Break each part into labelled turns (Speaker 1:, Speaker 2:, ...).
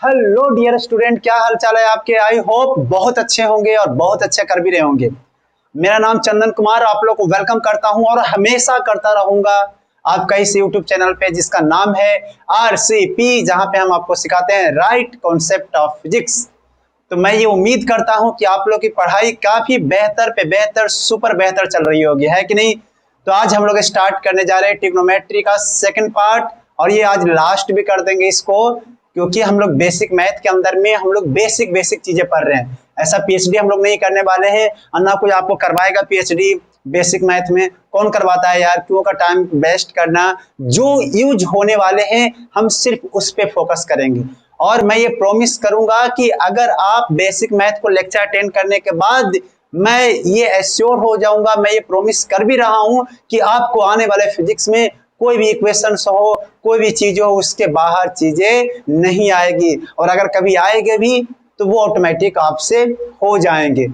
Speaker 1: Hello dear student, क्या हाल चाल है आपके। आई होप बहुत अच्छे होंगे और बहुत अच्छे कर भी रहे होंगे। मेरा नाम चंदन कुमार, आप लोग को वेलकम करता हूं और हमेशा करता रहूंगा आपका इस यूट्यूब चैनल पे जिसका नाम है RCP, जहां पे हम आपको सिखाते हैं राइट कॉन्सेप्ट ऑफ फिजिक्स। तो मैं ये उम्मीद करता हूं कि आप लोग की पढ़ाई काफी बेहतर पे बेहतर सुपर बेहतर चल रही होगी, है कि नहीं। तो आज हम लोग स्टार्ट करने जा रहे हैं ट्रिग्नोमेट्री का सेकंड पार्ट, और ये आज लास्ट भी कर देंगे इसको, क्योंकि हम लोग बेसिक मैथ के अंदर में हम लोग बेसिक बेसिक चीजें पढ़ रहे हैं। ऐसा पीएचडी हम लोग नहीं करने वाले हैं और ना कोई आपको करवाएगा पीएचडी बेसिक मैथ में। कौन करवाता है यार, क्यों का टाइम वेस्ट करना। जो यूज होने वाले हैं हम सिर्फ उस पर फोकस करेंगे। और मैं ये प्रॉमिस करूंगा कि अगर आप बेसिक मैथ को लेक्चर अटेंड करने के बाद, मैं ये एश्योर हो जाऊंगा, मैं ये प्रॉमिस कर भी रहा हूं कि आपको आने वाले फिजिक्स में कोई भी इक्वेशंस हो, कोई भी चीज हो, उसके बाहर चीजें नहीं आएगी, और अगर कभी आएंगे भी तो वो ऑटोमेटिक आपसे हो जाएंगे।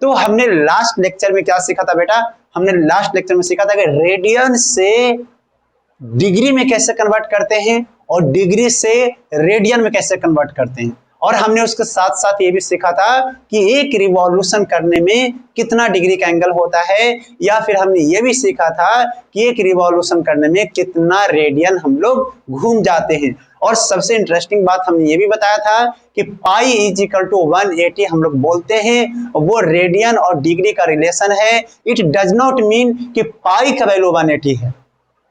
Speaker 1: तो हमने लास्ट लेक्चर में क्या सीखा था बेटा, हमने लास्ट लेक्चर में सीखा था कि रेडियन से डिग्री में कैसे कन्वर्ट करते हैं और डिग्री से रेडियन में कैसे कन्वर्ट करते हैं। और हमने उसके साथ साथ ये भी सीखा था कि एक रिवॉल्यूशन करने में कितना डिग्री का एंगल होता है, या फिर हमने ये भी सीखा था कि एक रिवॉल्यूशन करने में कितना रेडियन हम लोग घूम जाते हैं। और सबसे इंटरेस्टिंग बात हमने ये भी बताया था कि पाई इज इक्वल टू 180 हम लोग बोलते हैं, वो रेडियन और डिग्री का रिलेशन है। इट डज नॉट मीन कि पाई का वैल्यू 180 है,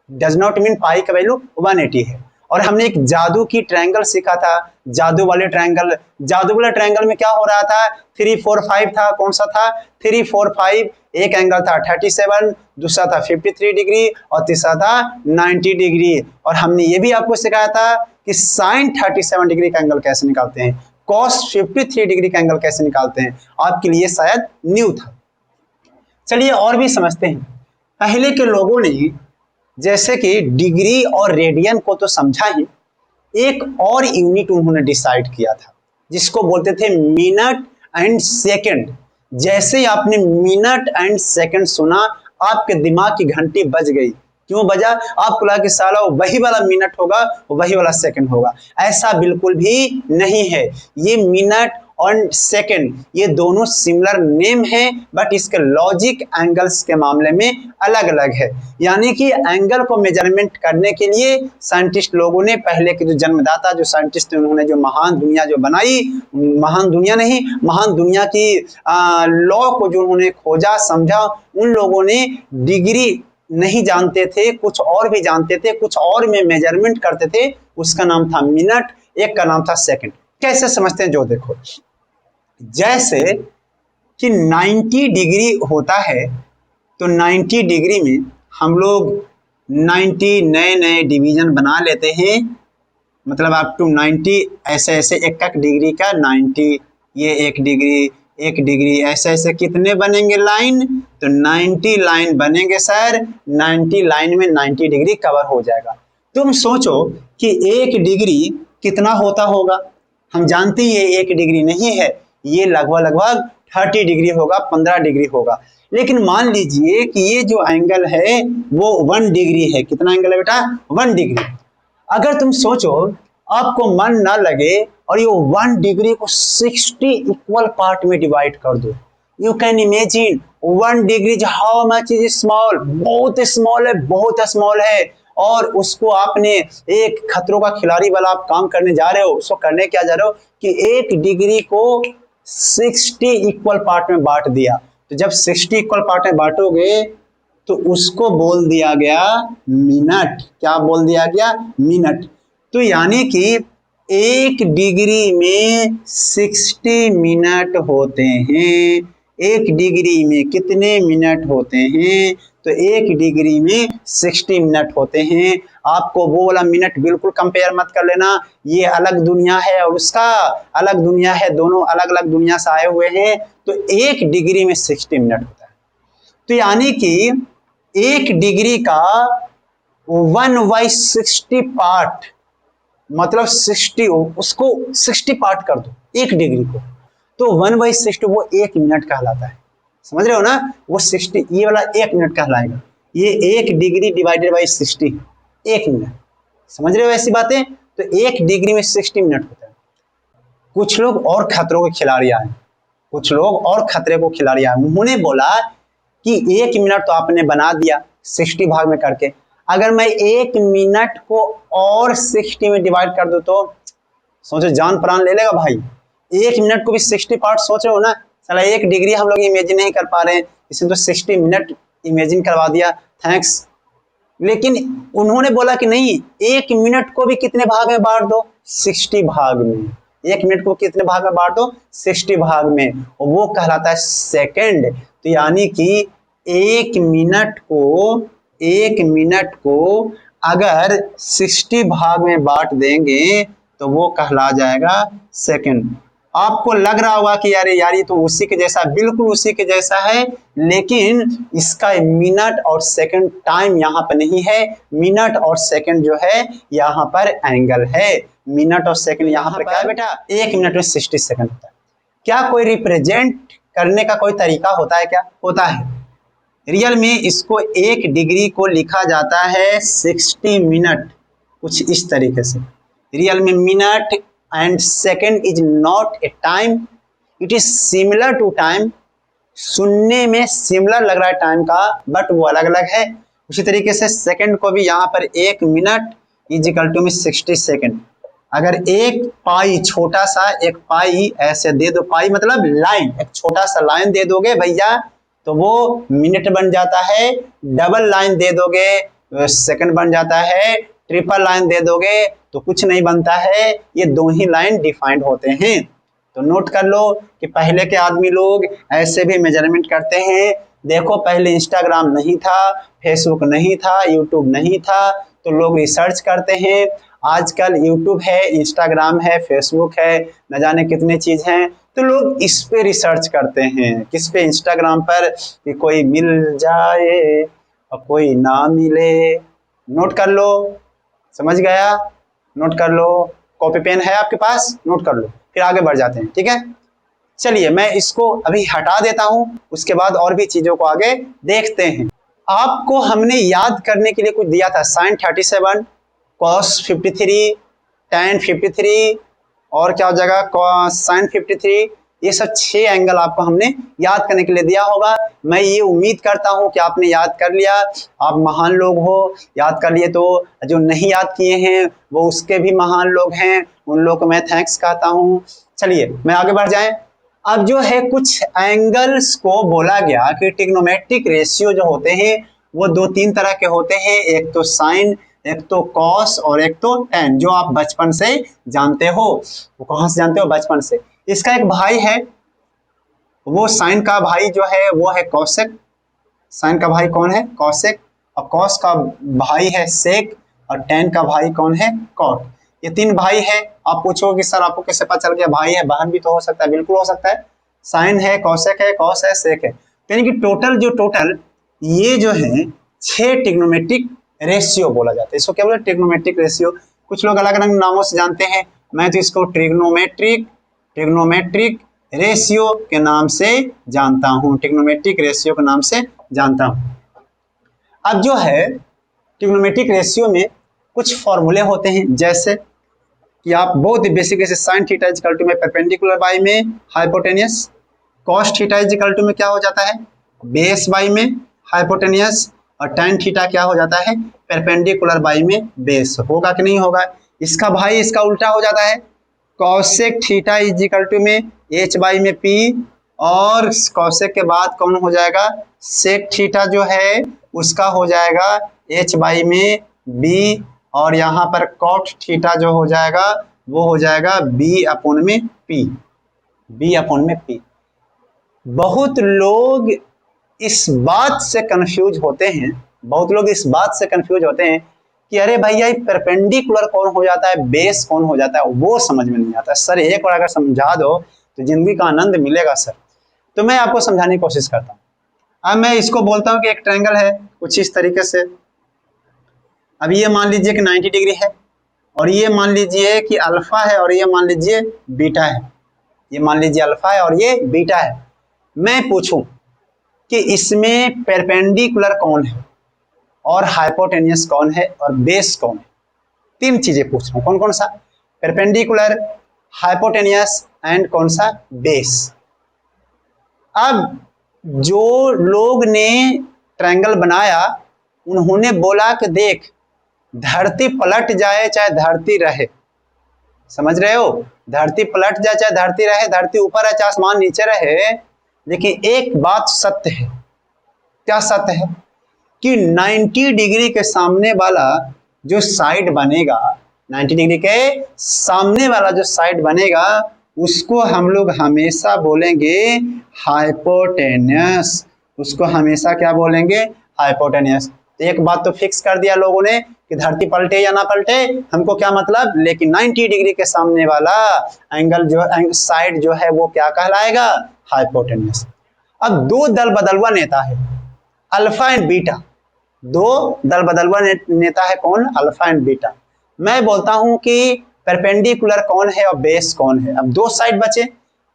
Speaker 1: डज नॉट मीन पाई का वैल्यू 180 है। और हमने एक जादू की ट्रायंगल सीखा था, जादू वाले ट्रायंगल में क्या हो रहा था, 3 4 5 था। कौन सा था, 3 4 5। एक एंगल था 37, दूसरा था 53 डिग्री और तीसरा था 90 डिग्री। और हमने ये भी आपको सिखाया था कि साइन 37 डिग्री का एंगल कैसे निकालते हैं, कॉस 53 डिग्री का एंगल कैसे निकालते हैं। आपके लिए शायद न्यू था। चलिए और भी समझते हैं। पहले के लोगों ने जैसे कि डिग्री और रेडियन को तो समझा ही, एक और यूनिट उन्होंने डिसाइड किया था जिसको बोलते थे मिनट एंड सेकंड। जैसे ही आपने मिनट एंड सेकंड सुना, आपके दिमाग की घंटी बज गई। क्यों बजा, आपको लगा कि साला वही वाला मिनट होगा, वही वाला सेकंड होगा। ऐसा बिल्कुल भी नहीं है। ये मिनट और सेकंड ये दोनों सिमिलर नेम है, बट इसके लॉजिक एंगल्स के मामले में अलग अलग है। यानी कि एंगल को मेजरमेंट करने के लिए साइंटिस्ट लोगों ने, पहले के जो जन्मदाता जो साइंटिस्ट थे, उन्होंने जो महान दुनिया जो बनाई, महान दुनिया नहीं, महान दुनिया की लॉ को जो उन्होंने खोजा समझा, उन लोगों ने डिग्री नहीं जानते थे, कुछ और भी जानते थे, कुछ और में मेजरमेंट करते थे। उसका नाम था मिनट, एक का नाम था सेकंड। कैसे समझते हैं, जो देखो, जैसे कि 90 डिग्री होता है, तो 90 डिग्री में हम लोग 90 नए नए डिवीजन बना लेते हैं, मतलब अप टू 90, ऐसे ऐसे एक एक डिग्री का 90, ये एक डिग्री ऐसे ऐसे कितने बनेंगे लाइन, तो 90 लाइन बनेंगे सर। 90 लाइन में 90 डिग्री कवर हो जाएगा। तुम सोचो कि एक डिग्री कितना होता होगा। हम जानते हैं ये एक डिग्री नहीं है, ये लगभग 30 डिग्री होगा, 15 डिग्री होगा। लेकिन मान लीजिए कि ये जो एंगल है वो 1 डिग्री है। कितना एंगल है बेटा, 1 डिग्री। अगर तुम सोचो, आपको मन ना लगे और ये 1 डिग्री को 60 इक्वल पार्ट में डिवाइड कर दो। You can imagine 1 degree how much is small, बहुत स्मॉल है, बहुत स्मॉल है। और उसको आपने एक खतरों का खिलाड़ी वाला आप काम करने जा रहे हो, उसको करने क्या जा रहे हो कि 1 डिग्री को 60 इक्वल पार्ट में बांट दिया। तो जब 60 इक्वल पार्ट में बांटोगे तो उसको बोल दिया गया मिनट। क्या बोल दिया गया, मिनट। तो यानी कि 1 डिग्री में 60 मिनट होते हैं। 1 डिग्री में कितने मिनट होते हैं, तो 1 डिग्री में 60 मिनट होते हैं। आपको वो वाला मिनट बिल्कुल कंपेयर मत कर लेना, ये अलग दुनिया है और उसका अलग दुनिया है, दोनों अलग अलग दुनिया से आए हुए हैं। तो 1 डिग्री में 60 मिनट होता है। तो यानी कि 1 डिग्री का 1/60 पार्ट, मतलब 60, उसको 60 पार्ट कर दो 1 डिग्री को, तो 1/60 वो 1 मिनट कहलाता है। समझ रहे हो ना, वो 60 ये वाला 1 मिनट कहलाएगा। ये 1 डिग्री डिवाइडेड बाई 60, 1 मिनट। समझ रहे हो ऐसी बातें, तो 1 डिग्री में 60 मिनट होता है। कुछ लोग और खतरों के खिलाड़ी आए, कुछ लोग और खतरे को खिलाड़ी आए। उन्होंने बोला कि 1 मिनट तो आपने बना दिया 60 भाग में करके, अगर मैं 1 मिनट को और 60 में डिवाइड कर दूं तो सोचो जान प्राण ले लेगा भाई। 1 मिनट को भी 60 पार्ट सोच रहे हो ना, साला 1 डिग्री हम लोग इमेजिन नहीं कर पा रहे हैं, इसमें तो 60 मिनट इमेजिन करवा दिया, थैंक्स। लेकिन उन्होंने बोला कि नहीं, 1 मिनट को भी कितने भाग में बांट दो, 60 भाग में। 1 मिनट को कितने भाग में बांट दो, 60 भाग में, और वो कहलाता है सेकंड। तो यानी कि 1 मिनट को अगर 60 भाग में बांट देंगे तो वो कहला जाएगा सेकंड। आपको लग रहा होगा कि यार ये तो उसी के जैसा, बिल्कुल उसी के जैसा है, लेकिन इसका मिनट और सेकंड टाइम यहाँ पर नहीं है। मिनट और सेकंड जो है यहाँ पर एंगल है। मिनट और सेकंड यहाँ पर क्या है बेटा, 1 मिनट में 60 सेकंड होता है। क्या कोई रिप्रेजेंट करने का कोई तरीका होता है? क्या होता है? रियल में इसको 1 डिग्री को लिखा जाता है 60 मिनट, कुछ इस तरीके से। रियल में minute and second is not a time, it is similar to time. सुनने में सिमिलर लग रहा है टाइम का, बट वो अलग अलग है। उसी तरीके से सेकंड को भी यहाँ पर 1 मिनट इज इक्वल टू में 60 सेकंड। अगर एक पाई, छोटा सा एक पाई ऐसे दे दो, पाई मतलब लाइन, एक छोटा सा लाइन दे दोगे भैया तो वो मिनट बन जाता है। डबल लाइन दे दोगे सेकंड बन जाता है। ट्रिपल लाइन दे दोगे तो कुछ नहीं बनता है। ये 2 ही लाइन डिफाइंड होते हैं। तो नोट कर लो कि पहले के आदमी लोग ऐसे भी मेजरमेंट करते हैं। देखो पहले इंस्टाग्राम नहीं था, फेसबुक नहीं था, यूट्यूब नहीं था, तो लोग रिसर्च करते हैं। आजकल यूट्यूब है, इंस्टाग्राम है, फेसबुक है, न जाने कितने चीज हैं, तो लोग इस पे रिसर्च करते हैं। किस पे? इंस्टाग्राम पर, कि कोई मिल जाए और कोई ना मिले। नोट कर लो, समझ गया? नोट कर लो। कॉपी पेन है आपके पास? नोट कर लो, फिर आगे बढ़ जाते हैं। ठीक है, चलिए मैं इसको अभी हटा देता हूं, उसके बाद और भी चीजों को आगे देखते हैं। आपको हमने याद करने के लिए कुछ दिया था, sin 37, cos 53, tan 53 और क्या हो जाएगा sin 53। ये सब 6 एंगल आपको हमने याद करने के लिए दिया होगा। मैं ये उम्मीद करता हूं कि आपने याद कर लिया। आप महान लोग हो, याद कर लिए। तो जो नहीं याद किए हैं वो उसके भी महान लोग हैं, उन लोग को मैं थैंक्स कहता हूं। चलिए मैं आगे बढ़ जाएं। अब जो है कुछ एंगल्स को बोला गया कि ट्रिग्नोमेट्रिक रेशियो जो होते हैं वो 2-3 तरह के होते हैं, एक तो साइन, एक तो कॉस और एक तो टेन, जो आप बचपन से जानते हो। वो कहां से जानते हो? बचपन से। इसका एक भाई है, वो साइन का भाई जो है वो है कॉसेक। साइन का भाई कौन है? कॉसेक। और कॉस का भाई है सेक, और टेन का भाई कौन है? कॉट। ये 3 भाई है। आप पूछोगे कि सर आपको कैसे पता चल गया? भाई है, बहन भी तो हो सकता है। बिल्कुल हो सकता है। साइन है, कॉसेक है, कॉस है, सेक है। यानी कि टोटल ये जो है 6 ट्रिग्नोमेट्रिक रेशियो बोला जाता है। इसको क्या बोला? Trigonometric ratio. कुछ लोग अलग अलग नामों से जानते हैं, मैं तो इसको ट्रिग्नोमेट्रिक रेशियो के नाम से जानता हूं। ट्रिग्नोमेट्रिक रेशियो के नाम से जानता हूं। अब जो है ट्रिग्नोमेट्रिक रेशियो में कुछ फॉर्मूले होते हैं, जैसे कि आप बहुत बेसिक से sine theta is equal to में परपेंडिकुलर बाई में hypotenuse, cos theta is equal to में क्या हो जाता है? बेस बाई में हाइपोटेनियस, और tan थीटा क्या हो जाता है? परपेंडिकुलर बाई में बेस। होगा कि नहीं होगा? इसका भाई इसका उल्टा हो जाता है, cosec theta is equal to में h बाई में p, और कॉसेक के बाद कौन हो जाएगा? सेक थीटा जो है उसका हो जाएगा h बाई में b, और यहाँ पर कॉट थीटा जो हो जाएगा वो हो जाएगा b अपॉन में p। बहुत लोग इस बात से कंफ्यूज होते हैं, कि अरे भैया परपेंडिकुलर कौन हो जाता है, बेस कौन हो जाता है, वो समझ में नहीं आता। सर एक बार अगर समझा दो तो जिंदगी का आनंद मिलेगा सर। तो मैं आपको समझाने की कोशिश करता हूँ। अब मैं इसको बोलता हूँ कि एक ट्रायंगल है कुछ इस तरीके से। अब ये मान लीजिए कि 90 डिग्री है, और ये मान लीजिए कि अल्फा है, और ये मान लीजिए बीटा है। ये मान लीजिए अल्फा है और ये बीटा है। मैं पूछूं कि इसमें परपेंडिकुलर कौन है, और हाइपोटेनियस कौन है, और बेस कौन है? 3 चीजें पूछ रहा हूं। कौन कौन सा? परपेंडिकुलर, हाइपोटेनियस एंड कौन सा, बेस। अब जो लोग ने ट्रायंगल बनाया उन्होंने बोला कि देख, धरती पलट जाए चाहे धरती रहे, समझ रहे हो, धरती पलट जाए चाहे धरती रहे, धरती ऊपर है चाहे आसमान नीचे रहे, लेकिन एक बात सत्य है। क्या सत्य है? कि 90 डिग्री के सामने वाला जो साइड बनेगा, 90 डिग्री के सामने वाला जो साइड बनेगा उसको हम लोग हमेशा बोलेंगे हाइपोटेनियस। उसको हमेशा क्या बोलेंगे, हाइपोटेनियस। एक बात तो फिक्स कर दिया लोगों ने कि धरती पलटे या ना पलटे हमको क्या मतलब, लेकिन 90 डिग्री के सामने वाला एंगल जो साइड जो है वो क्या कहलाएगा, हाइपोटेनियस। अब दो दल बदलुआ नेता है, अल्फा एंड बीटा। दो दल बदलुआ नेता है कौन, अल्फा एंड बीटा। मैं बोलता हूं कि परपेंडिकुलर कौन है और बेस कौन है। अब दो साइड बचे,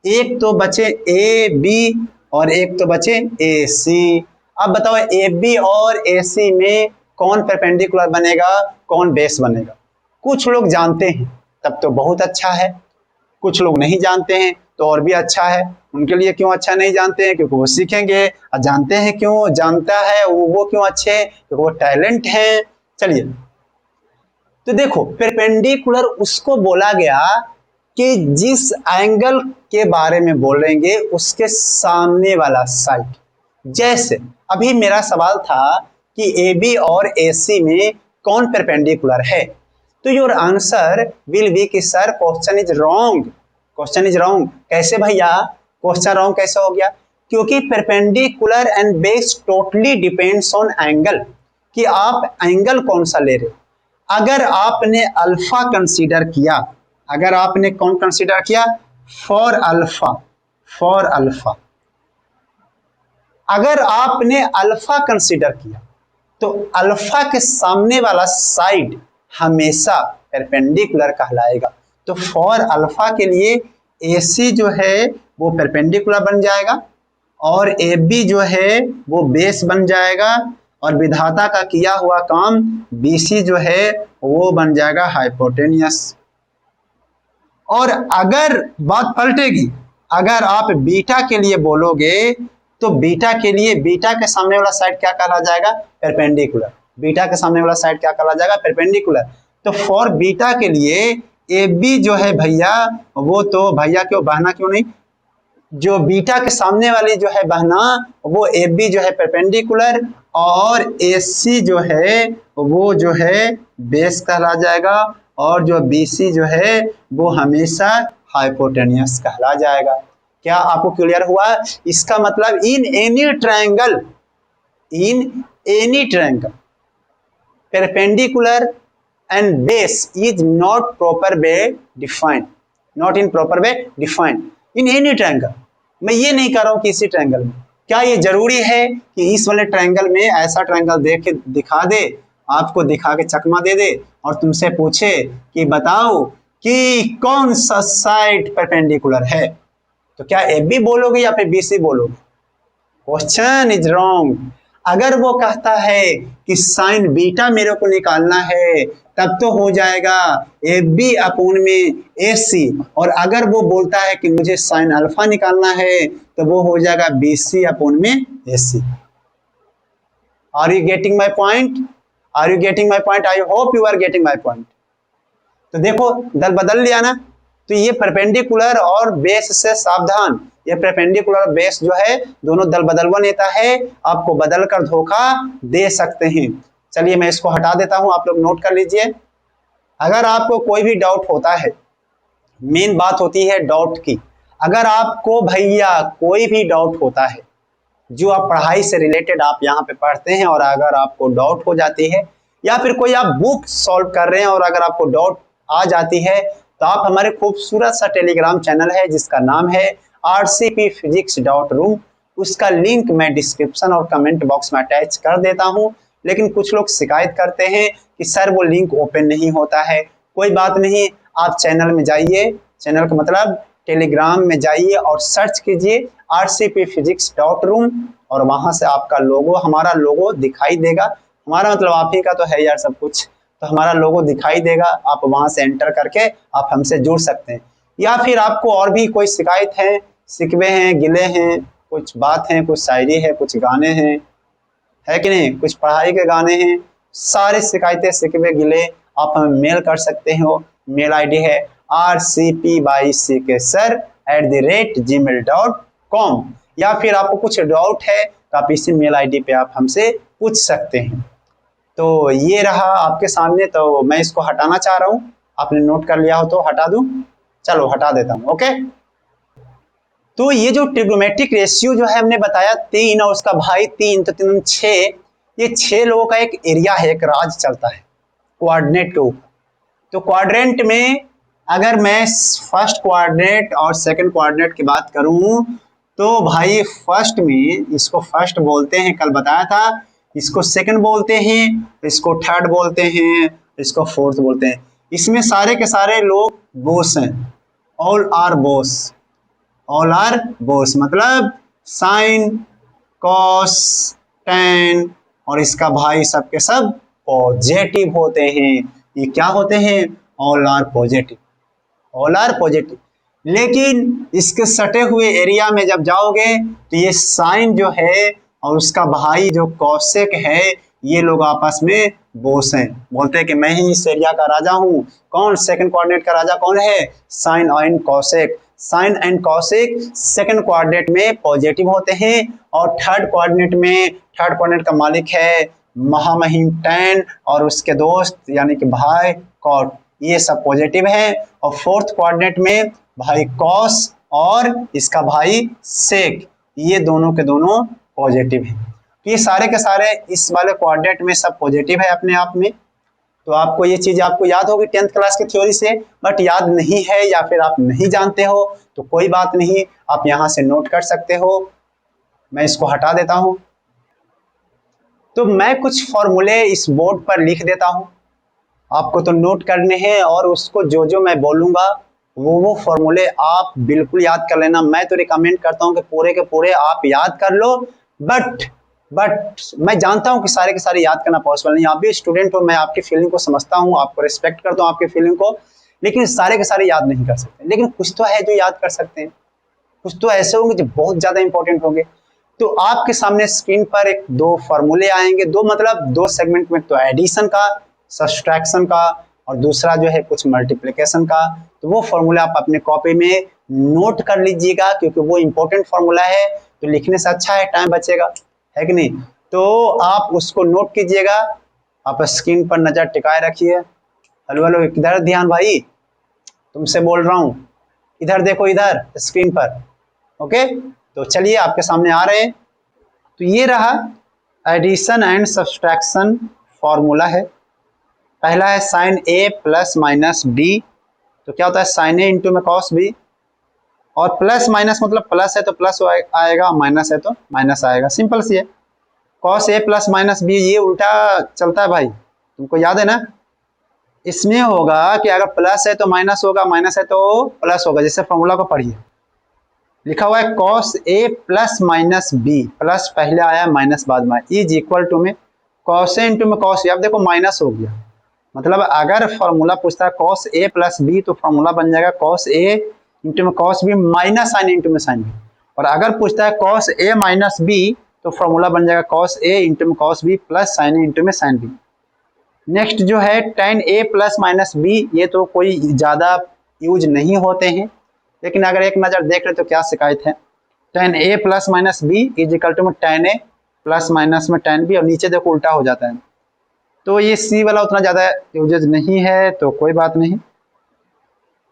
Speaker 1: एक तो बचे ए बी और एक तो बचे ए सी। अब बताओ ए बी और ए सी में कौन परपेंडिकुलर बनेगा, कौन बेस बनेगा। कुछ लोग जानते हैं तब तो बहुत अच्छा है, कुछ लोग नहीं जानते हैं तो और भी अच्छा है। उनके लिए क्यों अच्छा, नहीं जानते हैं क्योंकि वो सीखेंगे, और जानते हैं क्यों, जानता है वो क्यों अच्छे, क्योंकि वो टैलेंट है। चलिए तो देखो, परपेंडिकुलर उसको बोला गया कि जिस एंगल के बारे में बोलेंगे उसके सामने वाला साइड। जैसे अभी मेरा सवाल था कि ए बी और ए सी में कौन परपेंडिकुलर है, तो योर आंसर विल बी कि sir question is wrong, question is wrong. कैसे भैया क्वेश्चन रॉन्ग कैसे हो गया? क्योंकि perpendicular and base totally depends on angle, कि आप एंगल कौन सा ले रहे हो। अगर आपने अल्फा कंसीडर किया, अगर आपने कौन कंसीडर किया, फॉर अल्फा, फॉर अल्फा, अगर आपने अल्फा कंसीडर किया तो अल्फा के सामने वाला साइड हमेशा परपेंडिकुलर कहलाएगा। तो फॉर अल्फा के लिए ए सी जो है वो परपेंडिकुलर बन जाएगा और ए बी जो है वो बेस बन जाएगा, और विधाता का किया हुआ काम बी सी जो है वो बन जाएगा हाइपोटेनियस। और अगर बात पलटेगी, अगर आप बीटा के लिए बोलोगे तो बीटा के लिए बीटा के सामने वाला साइड क्या कहला जाएगा, परपेंडिकुलर। बीटा के सामने वाला साइड क्या कहला जाएगा, परपेंडिकुलर। तो फॉर बीटा के लिए ए बी जो है भैया, वो तो भैया क्यों बहना क्यों नहीं, जो बीटा के सामने वाली जो है बहना वो ए बी जो है परपेंडिकुलर, और ए सी जो है वो जो है बेस कहला जाएगा, और जो बी सी जो है वो हमेशा हाइपोटेनियस कहला जाएगा। क्या आपको क्लियर हुआ? इसका मतलब in any triangle, in any triangle perpendicular and base is not proper way defined, not in proper way defined in any triangle। मैं ये नहीं कर रहा हूं कि इसी ट्रायंगल में, क्या ये जरूरी है कि इस वाले ट्रायंगल में ऐसा ट्रायंगल देख के दिखा दे, आपको दिखा के चकमा दे दे और तुमसे पूछे कि बताओ कि कौन सा साइड परपेंडिकुलर है, तो क्या ए बी बोलोगे या फिर बी सी बोलोगे? Question is wrong. अगर वो कहता है कि साइन बीटा मेरे को निकालना है तब तो हो जाएगा ए बी अपोन में ए सी, और अगर वो बोलता है कि मुझे साइन अल्फा निकालना है तो वो हो जाएगा बी सी अपोन में A C. Are you getting my point? Are you getting my point? I hope you are getting my point. तो देखो दल बदल लिया ना, तो ये परपेंडिकुलर और बेस से सावधान, ये परपेंडिकुलर बेस जो है दोनों दल बदलवा नेता है, आपको बदल कर धोखा दे सकते हैं। चलिए मैं इसको हटा देता हूं, आप लोग नोट कर लीजिए। अगर आपको कोई भी डाउट होता है, मेन बात होती है डाउट की, अगर आपको भैया कोई भी डाउट होता है जो आप पढ़ाई से रिलेटेड आप यहाँ पे पढ़ते हैं और अगर आपको डाउट हो जाती है, या फिर कोई आप बुक सॉल्व कर रहे हैं और अगर आपको डाउट आ जाती है, तो आप हमारे खूबसूरत सा टेलीग्राम चैनल है जिसका नाम है rcpphysics.room, उसका लिंक मैं डिस्क्रिप्शन और कमेंट बॉक्स में अटैच कर देता हूं। लेकिन कुछ लोग शिकायत करते हैं कि सर वो लिंक ओपन नहीं होता है। कोई बात नहीं, आप चैनल में जाइए, चैनल का मतलब टेलीग्राम में जाइए और सर्च कीजिए rcpphysics.room, और वहां से आपका लोगो, हमारा लोगो दिखाई देगा। हमारा मतलब आप ही का तो है यार सब कुछ, तो हमारा लोगो दिखाई देगा, आप वहां से एंटर करके आप हमसे जुड़ सकते हैं। या फिर आपको और भी कोई शिकायत है, शिकवे हैं, गिले हैं, कुछ बात है, कुछ शायरी है, कुछ गाने हैं, है कि नहीं, कुछ पढ़ाई के गाने हैं, सारे शिकायतें, शिकवे, गिले आप हमें मेल कर सकते हो। मेल आईडी है rcp22sir@gmail.com। या फिर आपको कुछ डाउट है तो आप इसी मेल आईडी पे आप हमसे पूछ सकते हैं। तो ये रहा आपके सामने, तो मैं इसको हटाना चाह रहा हूँ, आपने नोट कर लिया हो तो हटा दूं, चलो हटा देता हूँ। ओके, तो ये जो ट्रिग्नोमेट्रिक रेशियो जो है हमने बताया 3 और उसका भाई 3 तो 3 6, ये 6 लोगों का एक एरिया है, एक राज चलता है कोऑर्डिनेट के ऊपर। तो क्वाड्रेंट में अगर मैं फर्स्ट कोऑर्डिनेट और सेकंड कोऑर्डिनेट की बात करूं तो भाई फर्स्ट में इसको फर्स्ट बोलते हैं, कल बताया था, इसको सेकंड बोलते हैं, इसको थर्ड बोलते हैं, इसको फोर्थ बोलते हैं। इसमें सारे के सारे लोग बोस हैं, all are boss. All are boss मतलब साइन, कॉस, टेन और इसका भाई सब के सब पॉजिटिव होते हैं। ये क्या होते हैं? All are positive, all are positive. लेकिन इसके सटे हुए एरिया में जब जाओगे तो ये साइन जो है और उसका भाई जो कौशिक है, ये लोग आपस में बोस हैं, बोलते हैं कि मैं ही इस एरिया का राजा हूँ। कौन? सेकंड कोऑर्डिनेट का राजा कौन है? Sine and cosec. Sine and cosec second coordinate में पॉजिटिव होते हैं और थर्ड कोऑर्डिनेट का मालिक है महामहिम टेन और उसके दोस्त यानी कि भाई कॉट, ये सब पॉजिटिव है। और फोर्थ कोऑर्डिनेट में भाई कॉस और इसका भाई सेक, ये दोनों के दोनों पॉजिटिव है। तो ये सारे के सारे इस वाले कोऑर्डिनेट में सब पॉजिटिव है अपने आप में। तो आपको ये चीज आपको याद होगी 10th क्लास की थ्योरी से, बट याद नहीं है या फिर आप नहीं जानते हो तो कोई बात नहीं, आप यहाँ से नोट कर सकते हो। मैं इसको हटा देता हूँ। तो मैं कुछ फॉर्मूले इस बोर्ड पर लिख देता हूँ, आपको तो नोट करने हैं और उसको जो जो मैं बोलूँगा वो फॉर्मूले आप बिल्कुल याद कर लेना। मैं तो रिकमेंड करता हूँ कि पूरे के पूरे आप याद कर लो, बट मैं जानता हूँ कि सारे के सारे याद करना पॉसिबल नहीं। आप भी स्टूडेंट हो, मैं आपकी फीलिंग को समझता हूँ, आपको रिस्पेक्ट करता हूँ आपकी फीलिंग को, लेकिन सारे के सारे याद नहीं कर सकते। लेकिन कुछ तो है जो याद कर सकते हैं, कुछ तो ऐसे होंगे जो बहुत ज़्यादा इंपॉर्टेंट होंगे। तो आपके सामने स्क्रीन पर एक 2 फॉर्मूले आएंगे, 2 मतलब 2 सेगमेंट में, तो एडिशन का, सब्सट्रैक्शन का और दूसरा जो है कुछ मल्टीप्लिकेशन का। तो वो फॉर्मूला आप अपने कॉपी में नोट कर लीजिएगा क्योंकि वो इंपॉर्टेंट फॉर्मूला है, तो लिखने से अच्छा है, टाइम बचेगा, है कि नहीं। तो आप उसको नोट कीजिएगा, आप स्क्रीन पर नजर टिकाए रखिए। हेलो हेलो, इधर ध्यान भाई, तुमसे बोल रहा हूँ, इधर देखो, इधर स्क्रीन पर। ओके, तो चलिए आपके सामने आ रहे हैं। तो ये रहा एडिशन एंड सब्सट्रैक्शन फॉर्मूला है। पहला है साइन ए प्लस माइनस बी, तो क्या होता है साइन ए इंटू में कॉस बी, और प्लस माइनस मतलब प्लस है तो प्लस आएगा, माइनस है तो माइनस आएगा, सिंपल सी है। Cos a plus minus b, ये उल्टा चलता है भाई, तुमको याद है ना। इसमें होगा कि अगर प्लस है तो माइनस होगा, माइनस है तो प्लस होगा। जैसे फॉर्मूला को पढ़िए, लिखा हुआ है cos a plus minus B, plus पहले आया माइनस बाद में, इज इक्वल टू में कॉस ए इंटू में कॉस, अब देखो माइनस हो गया। मतलब अगर फॉर्मूला पूछता है कॉस ए प्लस बी तो फॉर्मूला बन जाएगा कॉस ए इंटू में cos b minus sine into में साइन बी। और अगर पूछता है कॉस ए माइनस बी तो फॉर्मूला बन जाएगा कॉस ए इंटू में cos b plus sine a into में साइन बी। नेक्स्ट जो है tan a plus minus b, ये तो कोई ज़्यादा यूज नहीं होते हैं, लेकिन अगर एक नज़र देख ले तो क्या शिकायत है। Tan a plus minus b is equal to में टेन ए प्लस माइनस में टेन बी, और नीचे देखो उल्टा हो जाता है। तो ये सी वाला उतना ज़्यादा यूजेज नहीं है, तो कोई बात नहीं।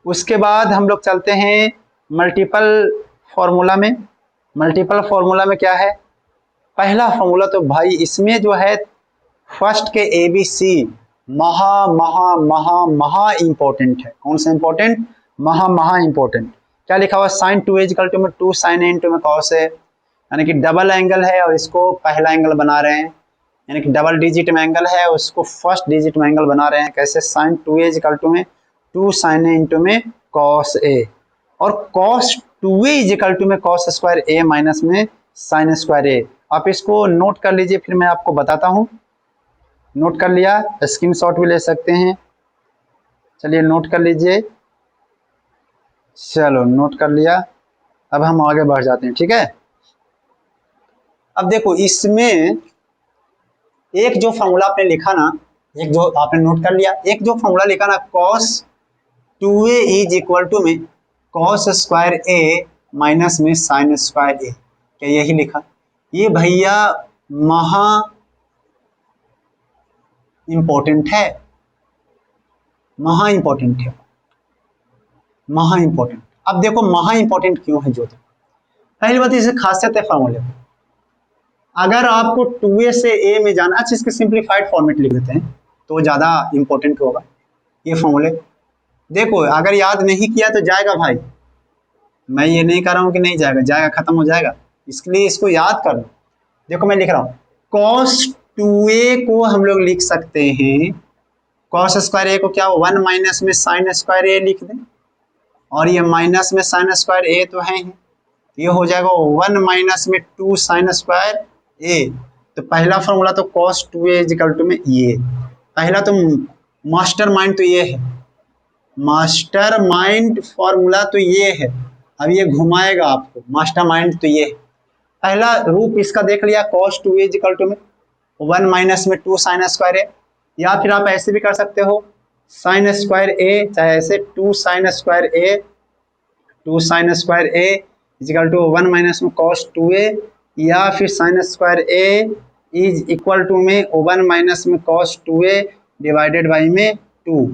Speaker 1: उसके बाद हम लोग चलते हैं मल्टीपल फार्मूला में। मल्टीपल फार्मूला में क्या है, पहला फार्मूला तो भाई इसमें जो है फर्स्ट के ए बी सी महा महा महा महा इंपॉर्टेंट है। कौन सा इंपॉर्टेंट? महा इंपॉर्टेंट। क्या लिखा हुआ, साइन 2 इज इक्वल टू में 2 साइन ए इंटू में कॉस है, यानी कि डबल एंगल है और इसको पहला एंगल बना रहे हैं, यानी कि डबल डिजिट में एंगल है उसको फर्स्ट डिजिट में एंगल बना रहे हैं। कैसे? Sine 2 a is equal to में 2 साइन ए इंटू में कॉस ए, और cos 2a is equal to में कॉस स्क्वायर ए माइनस में साइन स्क्वायर ए। आप इसको नोट कर लीजिए, फिर मैं आपको बताता हूँ। नोट कर लिया, स्क्रीनशॉट भी ले सकते हैं। चलिए नोट कर लीजिए, चलो नोट कर लिया। अब हम आगे बढ़ जाते हैं, ठीक है। अब देखो इसमें एक जो फॉर्मूला आपने लिखा ना, एक जो आपने नोट कर लिया, एक जो फॉर्मूला लिखा ना cos 2a is equal to में cos स्क्वायर a माइनस में साइन स्क्वायर a, क्या यही लिखा? ये भैया महा इंपॉर्टेंट है, महा इंपॉर्टेंट है, महा इंपॉर्टेंट। अब देखो महा इंपॉर्टेंट क्यों है जो, तो पहली बात इसे खासियत है फॉर्मूले। अगर आपको 2a से a में जाना, अच्छा इसके सिंप्लीफाइड फॉर्मेट लिख देते हैं तो ज़्यादा इंपॉर्टेंट होगा ये फॉर्मूले। देखो अगर याद नहीं किया तो जाएगा भाई, मैं ये नहीं कर रहा हूँ कि नहीं जाएगा, जाएगा, खत्म हो जाएगा, इसलिए इसको याद कर लो। देखो मैं लिख रहा हूँ cos 2a को हम लोग लिख सकते हैं, cos स्क्वायर a को क्या 1 माइनस में साइन स्क्वायर a लिख दें, और ये माइनस में साइन स्क्वायर a तो है ही, ये हो जाएगा 1 माइनस में 2 साइन स्क्वायर a। तो पहला फॉर्मूला तो cos 2a is equal to में ये, पहला तो मास्टर माइंड तो ये है, मास्टर माइंड फॉर्मूला तो ये है। अब ये घुमाएगा आपको, मास्टर माइंड तो ये है। पहला रूप इसका देख लिया cos 2a is equal to में 1 माइनस में 2 साइन स्क्वायर a, या फिर आप ऐसे भी कर सकते हो साइन स्क्वायर a, चाहे ऐसे 2 sine square a, 2 sine square a is equal to 1 minus में cos 2a, या फिर sine square a is equal to में 1 माइनस में cos 2a डिवाइडेड बाई में 2।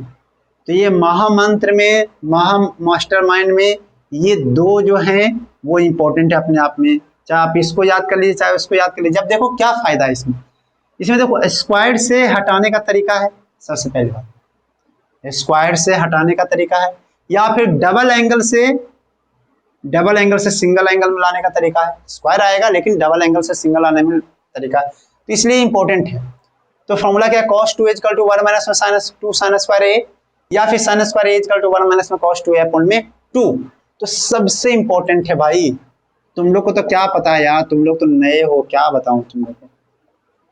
Speaker 1: तो ये महामंत्र में, महा मास्टर माइंड में ये दो जो हैं वो इंपॉर्टेंट है अपने आप में, चाहे आप इसको याद कर लीजिए चाहे उसको याद कर लीजिए। अब देखो क्या फायदा है इसमें, इसमें देखो स्क्वायर से हटाने का तरीका है, सबसे पहली बात स्क्वायर से हटाने का तरीका है, या फिर डबल एंगल से सिंगल एंगल में लाने का तरीका है। स्क्वायर आएगा लेकिन डबल एंगल से सिंगल आने में तरीका है, तो इसलिए इंपॉर्टेंट है। तो फॉर्मूला क्या है cos 2a equal to 1 minus में साइन 2 साइन स्क्वायर a, या फिर sine square a equal to 1 minus में cos 2a अपॉन में 2। तो सबसे इंपॉर्टेंट है भाई, तुम लोग को तो क्या पता है यार, तुम लोग तो नए हो, क्या बताऊं तुम लोग को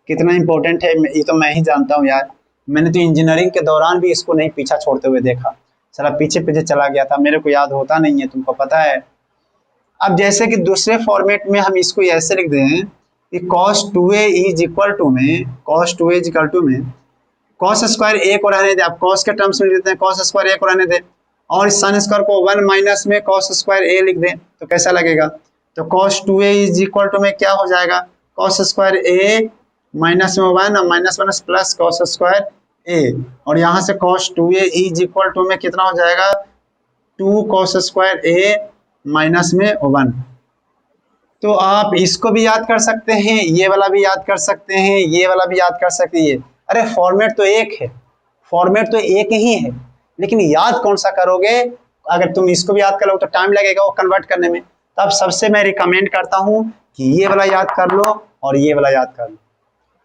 Speaker 1: कितना इंपॉर्टेंट है, ये तो मैं ही जानता हूँ यार। मैंने तो इंजीनियरिंग के दौरान भी इसको नहीं पीछा छोड़ते हुए देखा, सारा पीछे पीछे चला गया था, मेरे को याद होता नहीं है, तुमको पता है। अब जैसे कि दूसरे फॉर्मेट में हम इसको ऐसे लिख दें कि cos 2a is equal to में cos स्क्वायर a को रहने दे, आप cos के टर्म्स में लिख देते हैं, cos स्क्वायर a को रहने दे, और साइन स्क्वायर को 1 माइनस में cos स्क्वायर a लिख दें तो कैसा लगेगा? तो cos 2a is equal to में क्या हो जाएगा, cos स्क्वायर a माइनस में 1 और minus minus plus cos square a, और यहाँ से cos 2a is equal to में कितना हो जाएगा 2 cos स्क्वायर a माइनस में 1। तो आप इसको भी याद कर सकते हैं, ये वाला भी याद कर सकते हैं, ये वाला भी याद कर सकते हैं। अरे फॉर्मेट तो एक है, फॉर्मेट तो एक ही है, लेकिन याद कौन सा करोगे? अगर तुम इसको भी याद कर लो तो टाइम लगेगा वो कन्वर्ट करने में। तब सबसे मैं रिकमेंड करता हूँ कि ये वाला याद कर लो और ये वाला याद कर लो,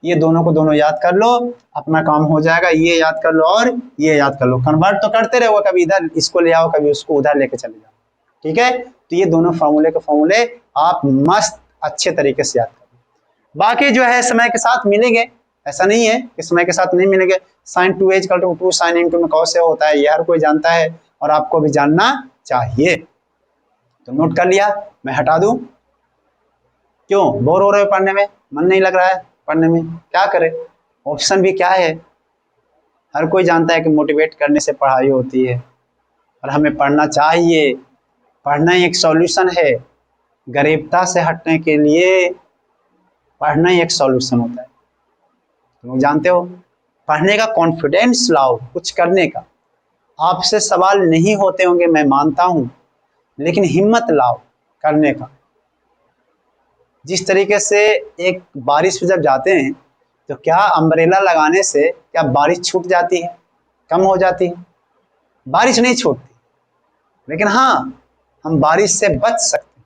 Speaker 1: ये दोनों को दोनों याद कर लो, अपना काम हो जाएगा। ये याद कर लो और ये याद कर लो, कन्वर्ट तो करते रहो, कभी इधर इसको ले आओ कभी उसको उधर लेके चले जाओ, ठीक है। तो ये दोनों फॉर्मूले आप मस्त अच्छे तरीके से याद करो। बाकी जो है समय के साथ मिलेंगे, ऐसा नहीं है कि समय के साथ नहीं मिलेंगे। Sine 2a equal to 2 sine into में cos से होता है, ये हर कोई जानता है और आपको भी जानना चाहिए। तो नोट कर लिया, मैं हटा दूं? क्यों बोर हो रहे हो पढ़ने में, मन नहीं लग रहा है पढ़ने में, क्या करें? ऑप्शन भी क्या है, हर कोई जानता है कि मोटिवेट करने से पढ़ाई होती है और हमें पढ़ना चाहिए। पढ़ना एक सॉल्यूशन है, गरीबता से हटने के लिए पढ़ना ही एक सॉल्यूशन होता है। तुम जानते हो, पढ़ने का कॉन्फिडेंस लाओ कुछ करने का। आपसे सवाल नहीं होते होंगे मैं मानता हूँ, लेकिन हिम्मत लाओ करने का। जिस तरीके से एक बारिश में जब जाते हैं तो क्या अम्ब्रेला लगाने से क्या बारिश छूट जाती है, कम हो जाती है? बारिश नहीं छूटती, लेकिन हाँ हम बारिश से बच सकते हैं,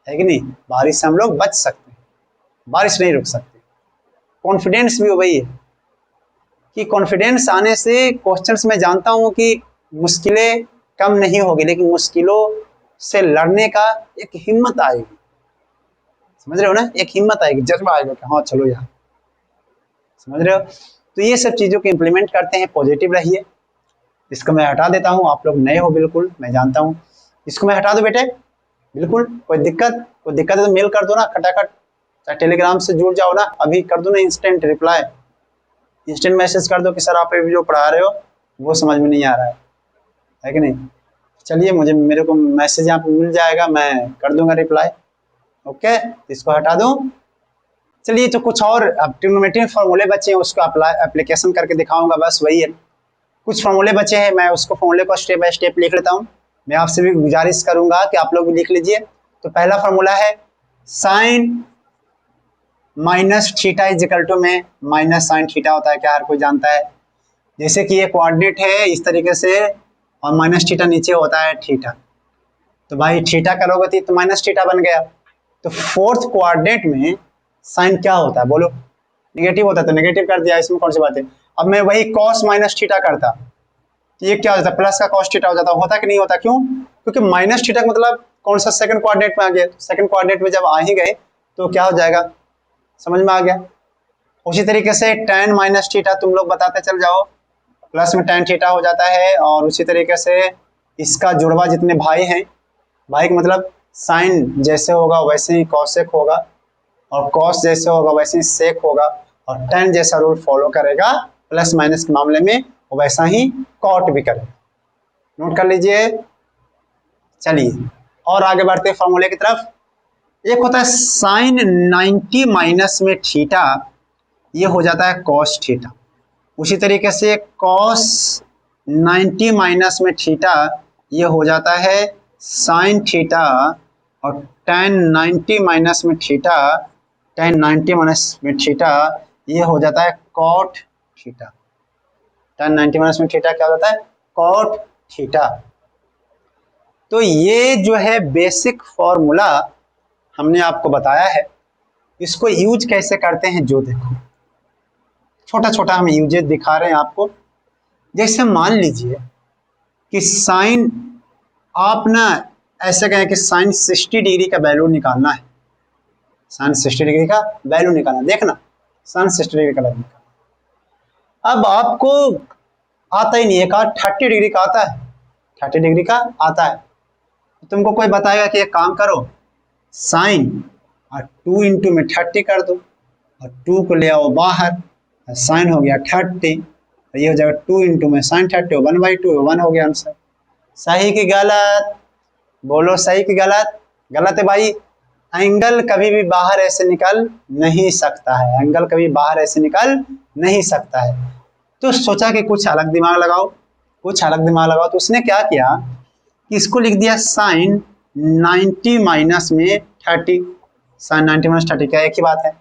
Speaker 1: है कि नहीं? बारिश से हम लोग बच सकते हैं, बारिश नहीं रुक सकती। कॉन्फिडेंस भी वही है कि कॉन्फिडेंस आने से क्वेश्चंस में जानता हूँ कि मुश्किलें कम नहीं होगी, लेकिन मुश्किलों से लड़ने का एक हिम्मत आएगी, समझ रहे हो ना? एक हिम्मत आएगी, जज्बा आएगा कि हाँ चलो यार, समझ रहे हो? तो ये सब चीज़ों को इम्प्लीमेंट करते हैं, पॉजिटिव रहिए। इसको मैं हटा देता हूँ, आप लोग नए हो बिल्कुल, मैं जानता हूँ। इसको मैं हटा दूँ बेटे, बिल्कुल कोई दिक्कत है तो मेल कर दो ना खटाखट, चाहे टेलीग्राम से जुड़ जाओ ना, अभी कर दो ना इंस्टेंट रिप्लाई, इंस्टेंट मैसेज कर दो कि सर आप अभी जो पढ़ा रहे हो वो समझ में नहीं आ रहा है कि नहीं। चलिए मेरे को मैसेज यहाँ पे मिल जाएगा, मैं कर दूंगा रिप्लाई। ओके, इसको हटा दूं। चलिए तो कुछ और अब ट्रिग्नोमेट्री फॉर्मूले बचे हैं, उसको एप्लीकेशन करके दिखाऊंगा, बस वही है। कुछ फॉर्मूले बचे हैं, मैं उसको फॉर्मूले को स्टेप बाय स्टेप लिख लेता हूँ। मैं आपसे भी गुजारिश करूंगा कि आप लोग भी लिख लीजिए। तो पहला फॉर्मूला है sine minus theta is equal to में माइनस साइन थीटा होता है, क्या हर कोई जानता है। जैसे कि ये कोऑर्डिनेट है इस तरीके से और माइनस थीटा नीचे होता है थीटा, तो भाई थीटा करोगे तो माइनस थीटा बन गया। तो फोर्थ कोऑर्डिनेट में साइन क्या होता है बोलो, नेगेटिव होता है तो नेगेटिव कर दिया, इसमें कौन सी बात है। अब मैं वही कॉस माइनस थीटा करता तो ये क्या हो जाता, प्लस का कॉस थीटा हो जाता, होता कि नहीं होता, क्यों, क्योंकि माइनस थीटा का मतलब कौन सा सेकंड कोऑर्डिनेट में आ गया, सेकंड कोऑर्डिनेट में जब आ ही गए तो क्या हो जाएगा, समझ में आ गया। उसी तरीके से tan माइनस थीटा तुम लोग बताते चल जाओ, प्लस में tan थीटा हो जाता है। और उसी तरीके से इसका जुड़वा जितने भाई हैं, भाई का मतलब साइन जैसे होगा वैसे ही कॉसेक होगा, और कॉस जैसे होगा वैसे ही सेक होगा, और tan जैसा रूल फॉलो करेगा प्लस माइनस के मामले में, वैसा ही कॉट भी करेगा। नोट कर लीजिए। चलिए और आगे बढ़ते हैं फॉर्मूले की तरफ। एक होता है साइन 90 माइनस में थीटा, ये हो जाता है कॉस थीटा। उसी तरीके से कॉस 90 माइनस में थीटा, ये हो जाता है साइन थीटा। और tan 90 माइनस में थीटा, tan 90 माइनस में थीटा, ये हो जाता है कॉट थीटा। tan 90 माइनस में थीटा क्या होता है, कॉट थीटा। तो ये जो है बेसिक फॉर्मूला हमने आपको बताया है, इसको यूज कैसे करते हैं जो देखो, छोटा छोटा हम यूजेज दिखा रहे हैं आपको। जैसे मान लीजिए कि साइन, आप ना ऐसे कहें कि साइन 60 डिग्री का वैल्यू निकालना है, साइन 60 डिग्री का वैल्यू निकालना, देखना साइन 60 डिग्री का वैल्यू निकालना। अब आपको आता ही नहीं है, कहा 30 डिग्री का आता है, 30 डिग्री का आता है, तुमको कोई बताएगा कि एक काम करो, साइन और 2 इंटू में 30 कर दो, और 2 को ले आओ बाहर, साइन हो गया 30, और ये हो जाएगा 2 इंटू में साइन 30, 1/2, 1 हो गया आंसर। सही कि गलत, बोलो सही कि गलत, गलत है भाई। एंगल कभी भी बाहर ऐसे निकल नहीं सकता है, एंगल कभी बाहर ऐसे निकल नहीं सकता है। तो सोचा कि कुछ अलग दिमाग लगाओ, कुछ अलग दिमाग लगाओ। तो उसने क्या किया कि इसको लिख दिया साइन 90 माइनस में 30, साइन 90 माइनस 30 क्या एक ही बात है।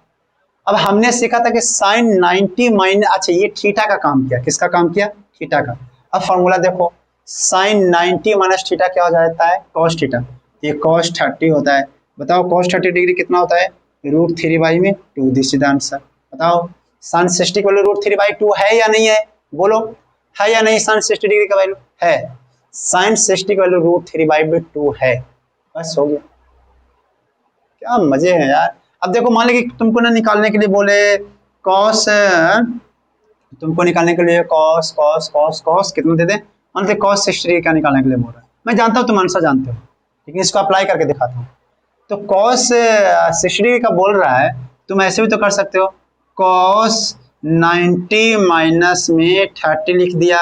Speaker 1: अब हमने सीखा था कि साइन 90 माइनस, अच्छा ये थीटा का काम किया, किसका काम किया, थीटा का। अब फॉर्मूला देखो, साइन 90 माइनस थीटा क्या हो जाता है, कॉस थीटा, ये कॉस 30 होता है। बताओ कॉस 30 डिग्री कितना होता है, √3 में 2, दिस इज द आंसर। बताओ साइन 60 की वैल्यू √3/2 है या नहीं है, बोलो है या नहीं, साइन 60 डिग्री का वैल्यू है, साइन 60 की वैल्यू √3/2 है, बस हो गया। क्या मजे हैं यार। अब देखो मान लीजिए तुमको ना निकालने के लिए बोले कॉस, तुमको निकालने के लिए कॉस कॉस कॉस कॉस कितना दे दे, मान लीजिए कॉस 60 डिग्री का निकालने के लिए बोल रहा है, मैं जानता हूँ तुम आंसर जानते हो, लेकिन इसको अप्लाई करके दिखाता हूँ। तो कॉस 60 डिग्री का बोल रहा है, तुम ऐसे भी तो कर सकते हो, कॉस 90 माइनस में 30 लिख दिया,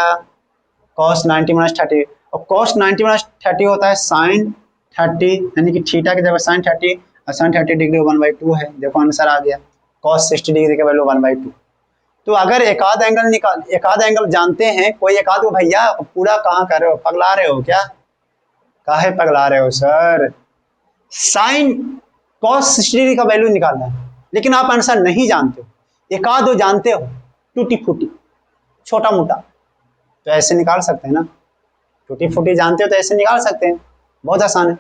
Speaker 1: कॉस 90 माइनस 30, और कॉस 90 माइनस 30 होता है साइन 30, यानी कि थीटा की जगह साइन 30, और साइन 30 डिग्री 1/2 है, देखो आंसर आ गया, कॉस 60 डिग्री का वैल्यू 1/2। तो अगर एकाध एंगल निकाल, एकाध एंगल जानते हैं, कोई एकाध को, भैया पूरा कहाँ कर रहे हो, पगला रहे हो क्या, काहे पगला रहे हो सर, साइन कॉस 60 डिग्री का वैल्यू निकालना है, लेकिन आप आंसर नहीं जानते हो, एकाध दो जानते हो, टूटी फूटी छोटा मोटा, तो ऐसे निकाल सकते हैं ना, टूटी फूटी जानते हो तो ऐसे निकाल सकते हैं, बहुत आसान है।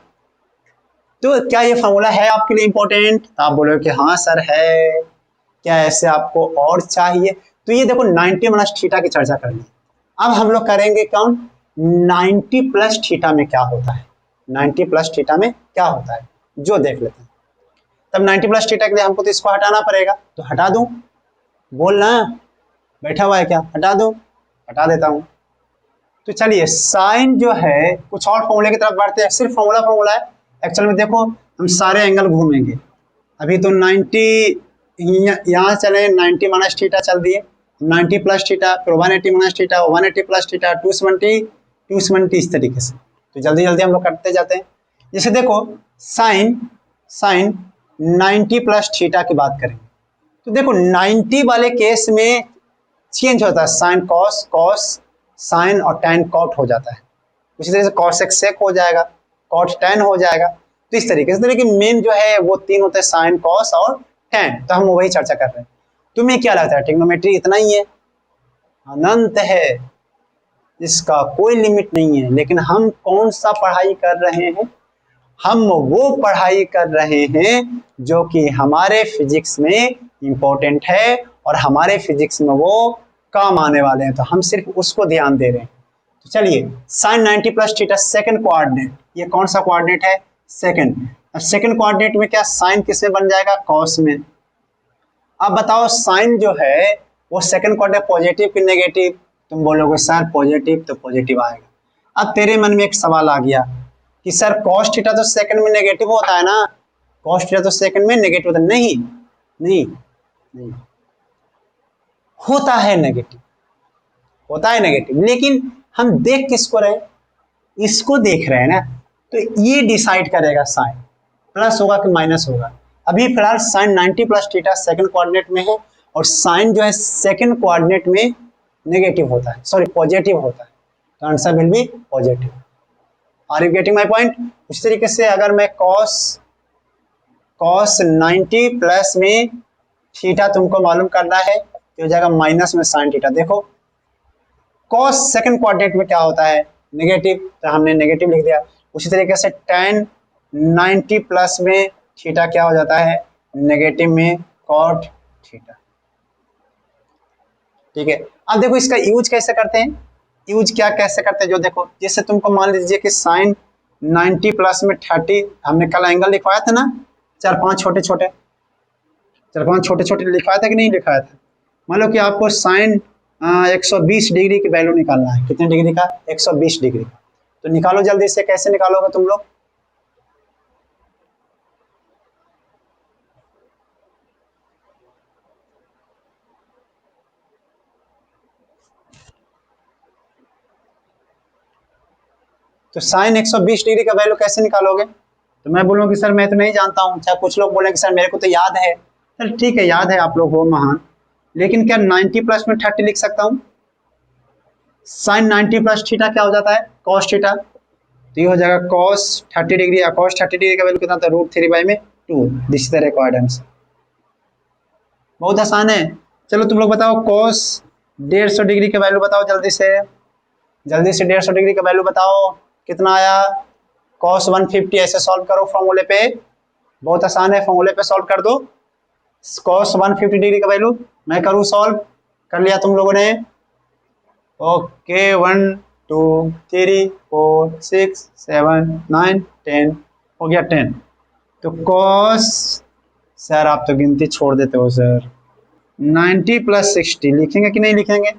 Speaker 1: तो क्या ये फॉर्मूला है आपके लिए इंपॉर्टेंट, तो आप बोलोगे कि हाँ सर है, क्या ऐसे आपको और चाहिए। तो ये देखो 90 माइनस थीटा की चर्चा कर ली, अब हम लोग करेंगे कौन, 90 प्लस थीटा में क्या होता है, 90 प्लस थीटा में क्या होता है जो देख लेते हैं। तब 90 प्लस थीटा के लिए हमको तो इसको हटाना पड़ेगा, तो हटा दूं, बोलना बैठा हुआ है क्या, हटा दूं, हटा देता हूं। तो चलिए साइन जो है, कुछ और फॉर्मूले की तरफ बढ़ते हैं। सिर्फ फॉर्मूला है, एक्चुअल में देखो हम सारे एंगल घूमेंगे। अभी तो 90 यहाँ चले, 90 माइनस थीटा चल दिए, 90 प्लस थीटा, फिर 180 माइनस थीटा, 180 प्लस थीटा, 270 इस तरीके से। तो जल्दी जल्दी हम लोग करते जाते हैं। जैसे देखो साइन 90 प्लस थीटा की बात करें तो देखो 90 वाले केस में चेंज होता है, साइन कॉस साइन और टैन कॉट हो जाता है। उसी तरह से कॉस एक्स सेक हो जाएगा, कॉट टैन हो जाएगा। तो इस तरीके से मेन जो है वो तीन होते हैं, साइन कॉस और टैन। तो हम वही चर्चा कर रहे हैं। तुम्हें क्या लगता है ट्रिग्नोमेट्री इतना ही है? अनंत है, इसका कोई लिमिट नहीं है। लेकिन हम कौन सा पढ़ाई कर रहे हैं? हम वो पढ़ाई कर रहे हैं जो कि हमारे फिजिक्स में इंपॉर्टेंट है और हमारे फिजिक्स में वो काम आने वाले हैं। तो हम सिर्फ उसको ध्यान दे रहे हैं। तो चलिए sine 90 plus theta second coordinate, ये कौन सा कोऑर्डिनेट है? सेकंड। अब सेकंड कोऑर्डिनेट में क्या साइन किसमें बन जाएगा? कॉस में। अब बताओ साइन जो है वो सेकंड कोऑर्डिनेट पॉजिटिव कि नेगेटिव? तुम बोलोगे सर पॉजिटिव, तो पॉजिटिव आएगा। अब तेरे मन में एक सवाल आ गया कि सर कॉस थीटा तो सेकंड में नेगेटिव होता है ना, कॉस थीटा तो सेकंड में नेगेटिव होता है। नहीं होता है नेगेटिव, लेकिन हम देख किसको रहे? इसको देख रहे हैं ना। तो ये डिसाइड करेगा साइन प्लस होगा कि माइनस होगा। अभी फिलहाल sine 90 plus theta second coordinate में है और साइन जो है सेकंड कोऑर्डिनेट में नेगेटिव होता है, सॉरी पॉजिटिव होता है। तो answer will be positive. Are you getting my point? उस तरीके से अगर मैं कॉस 90 प्लस में थीटा तुमको मालूम करना है तो हो जाएगा माइनस में साइन थीटा। देखो कॉस सेकंड क्वाड्रेंट में क्या होता है? नेगेटिव, तो हमने नेगेटिव लिख दिया। उसी तरीके से tan 90 प्लस में थीटा क्या हो जाता है? नेगेटिव में कॉट थीटा। ठीक है, अब देखो इसका यूज कैसे करते हैं? यूज क्या कैसे करते हैं जो देखो, जैसे तुमको मान लीजिए कि साइन 90 प्लस में 30, हमने कल एंगल लिखवाया था ना, चार पांच छोटे छोटे लिखवाया था कि नहीं लिखवाया था? मान लो कि आपको साइन 120 डिग्री की वैल्यू निकालना है। कितने डिग्री का? 120 डिग्री का। तो निकालो जल्दी से, कैसे निकालोगे तुम लोग? तो साइन 120 डिग्री का वैल्यू कैसे निकालोगे? तो मैं बोलूँ कि सर मैं तो नहीं जानता हूँ, चाहे कुछ लोग बोले कि सर मेरे को तो याद है। चल ठीक है, याद है, आप लोग हो महान, लेकिन क्या 90 प्लस में 30 लिख सकता हूँ? साइन 90 प्लस थीटा क्या हो जाता है? Cos theta. तो ये हो जाएगा कॉस 30 डिग्री, या कॉस 30 डिग्री का वैल्यू कितना था? √3/2। This is the required answer. बहुत आसान है। चलो तुम लोग बताओ कॉस 150 डिग्री का वैल्यू बताओ जल्दी से 150 डिग्री का वैल्यू बताओ कितना आया? कॉस 150। ऐसे सॉल्व करो फॉर्मूले पे, बहुत आसान है, फॉर्मूले पे सॉल्व कर दो। कॉस 150 डिग्री का वैल्यू मैं करूँ सॉल्व? कर लिया तुम लोगों ने? ओके, 1 2 3 4 6 7 9 10 हो गया 10। तो कॉस, सर आप तो गिनती छोड़ देते हो सर, 90 प्लस 60 लिखेंगे कि नहीं लिखेंगे?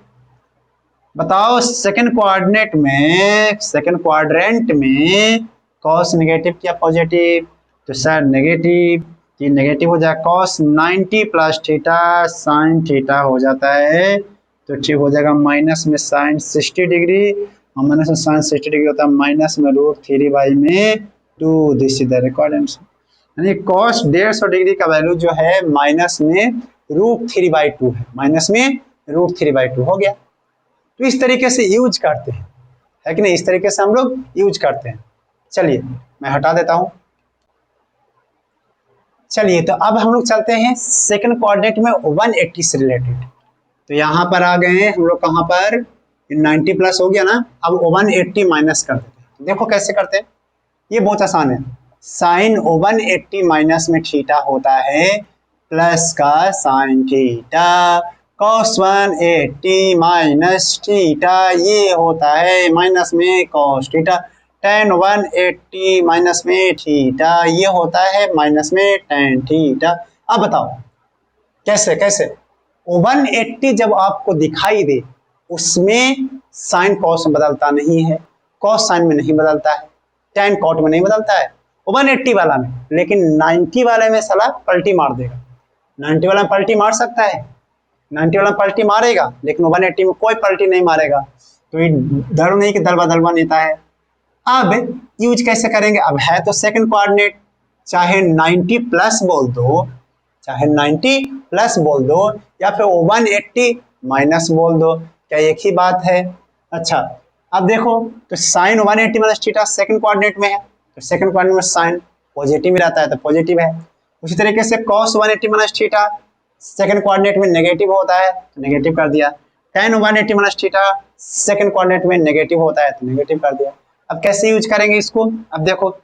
Speaker 1: बताओ सेकंड क्वाड्रेंट में कॉस नेगेटिव क्या पॉजिटिव? तो सर नेगेटिव, ये नेगेटिव हो जाएगा। Cos 90 plus theta sine theta हो जाता है, तो ठीक हो जाएगा माइनस में साइन 60 डिग्री, और माइनस में साइन 60 डिग्री होता है माइनस में √3/2। This is the required answer. यानी कॉस 150 डिग्री का वैल्यू जो है माइनस में √3/2 है, माइनस में √3/2 हो गया। तो इस तरीके से यूज करते हैं, है कि नहीं? इस तरीके से हम लोग यूज करते हैं। चलिए मैं हटा देता हूं। चलिए तो अब हम लोग चलते हैं सेकंड कोऑर्डिनेट में 180 से रिलेटेड। तो यहाँ पर आ गए हैं हम लोग, कहाँ पर? 90 प्लस हो गया ना, अब 180 माइनस कर देते हैं। देखो कैसे करते हैं, ये बहुत आसान है। साइन 180 माइनस में थीटा होता है प्लस का sine theta, cos 180 minus theta ये होता है माइनस में कॉस थीटा, tan 180 माइनस में थीटा ये होता है माइनस में tan थीटा। अब बताओ कैसे? 180 जब आपको दिखाई दे उसमें साइन कॉस में बदलता नहीं है, कॉस साइन में नहीं बदलता है, टेन कॉट में नहीं बदलता है, 180 वाला में। लेकिन 90 वाले में साला पलटी मार देगा। 90 वाला में पलटी मार सकता है, 90 वाला में पलटी मारेगा, लेकिन 180 में कोई पलटी नहीं मारेगा। तो ये धर्म नहीं कि दलवा दलवा नेता है। अब यूज कैसे करेंगे? अब है तो सेकंड कोऑर्डिनेट, चाहे 90 प्लस बोल दो, चाहे 90 प्लस बोल दो या फिर 180 माइनस बोल दो, क्या एक ही बात है? अच्छा, अब देखो तो sine 180 minus theta second coordinate में है, तो सेकंड कोऑर्डिनेट में साइन पॉजिटिव में रहता है तो पॉजिटिव है। उसी तरीके से cos 180 minus theta second coordinate में नेगेटिव होता है तो नेगेटिव कर दिया। tan 180 minus theta second coordinate में नेगेटिव होता है तो नेगेटिव कर दिया। अब कैसे यूज करेंगे इसको? अब देखो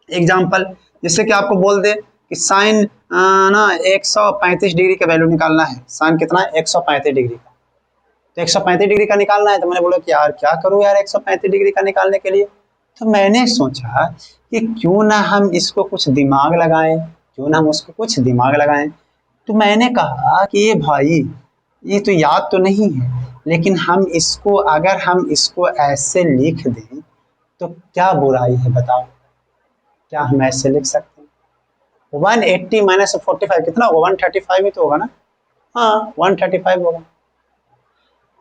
Speaker 1: एग्जांपल, जैसे कि आपको बोल दे कि साइन ना 135 डिग्री का वैल्यू निकालना है। साइन कितना है? 135 डिग्री का। तो 135 डिग्री का निकालना है, तो मैंने बोला कि यार क्या करूँ यार 135 डिग्री का निकालने के लिए। तो मैंने सोचा कि क्यों ना हम इसको कुछ दिमाग लगाएं, क्यों ना हम उसको कुछ दिमाग लगाएं। तो मैंने कहा कि ये भाई ये तो याद तो नहीं है, लेकिन हम इसको अगर हम इसको ऐसे लिख दें तो क्या बुराई है बताओ? क्या हम ऐसे लिख सकते हैं? 180 माइनस 45 कितना होगा? 135 ही तो होगा ना? हाँ 135 होगा।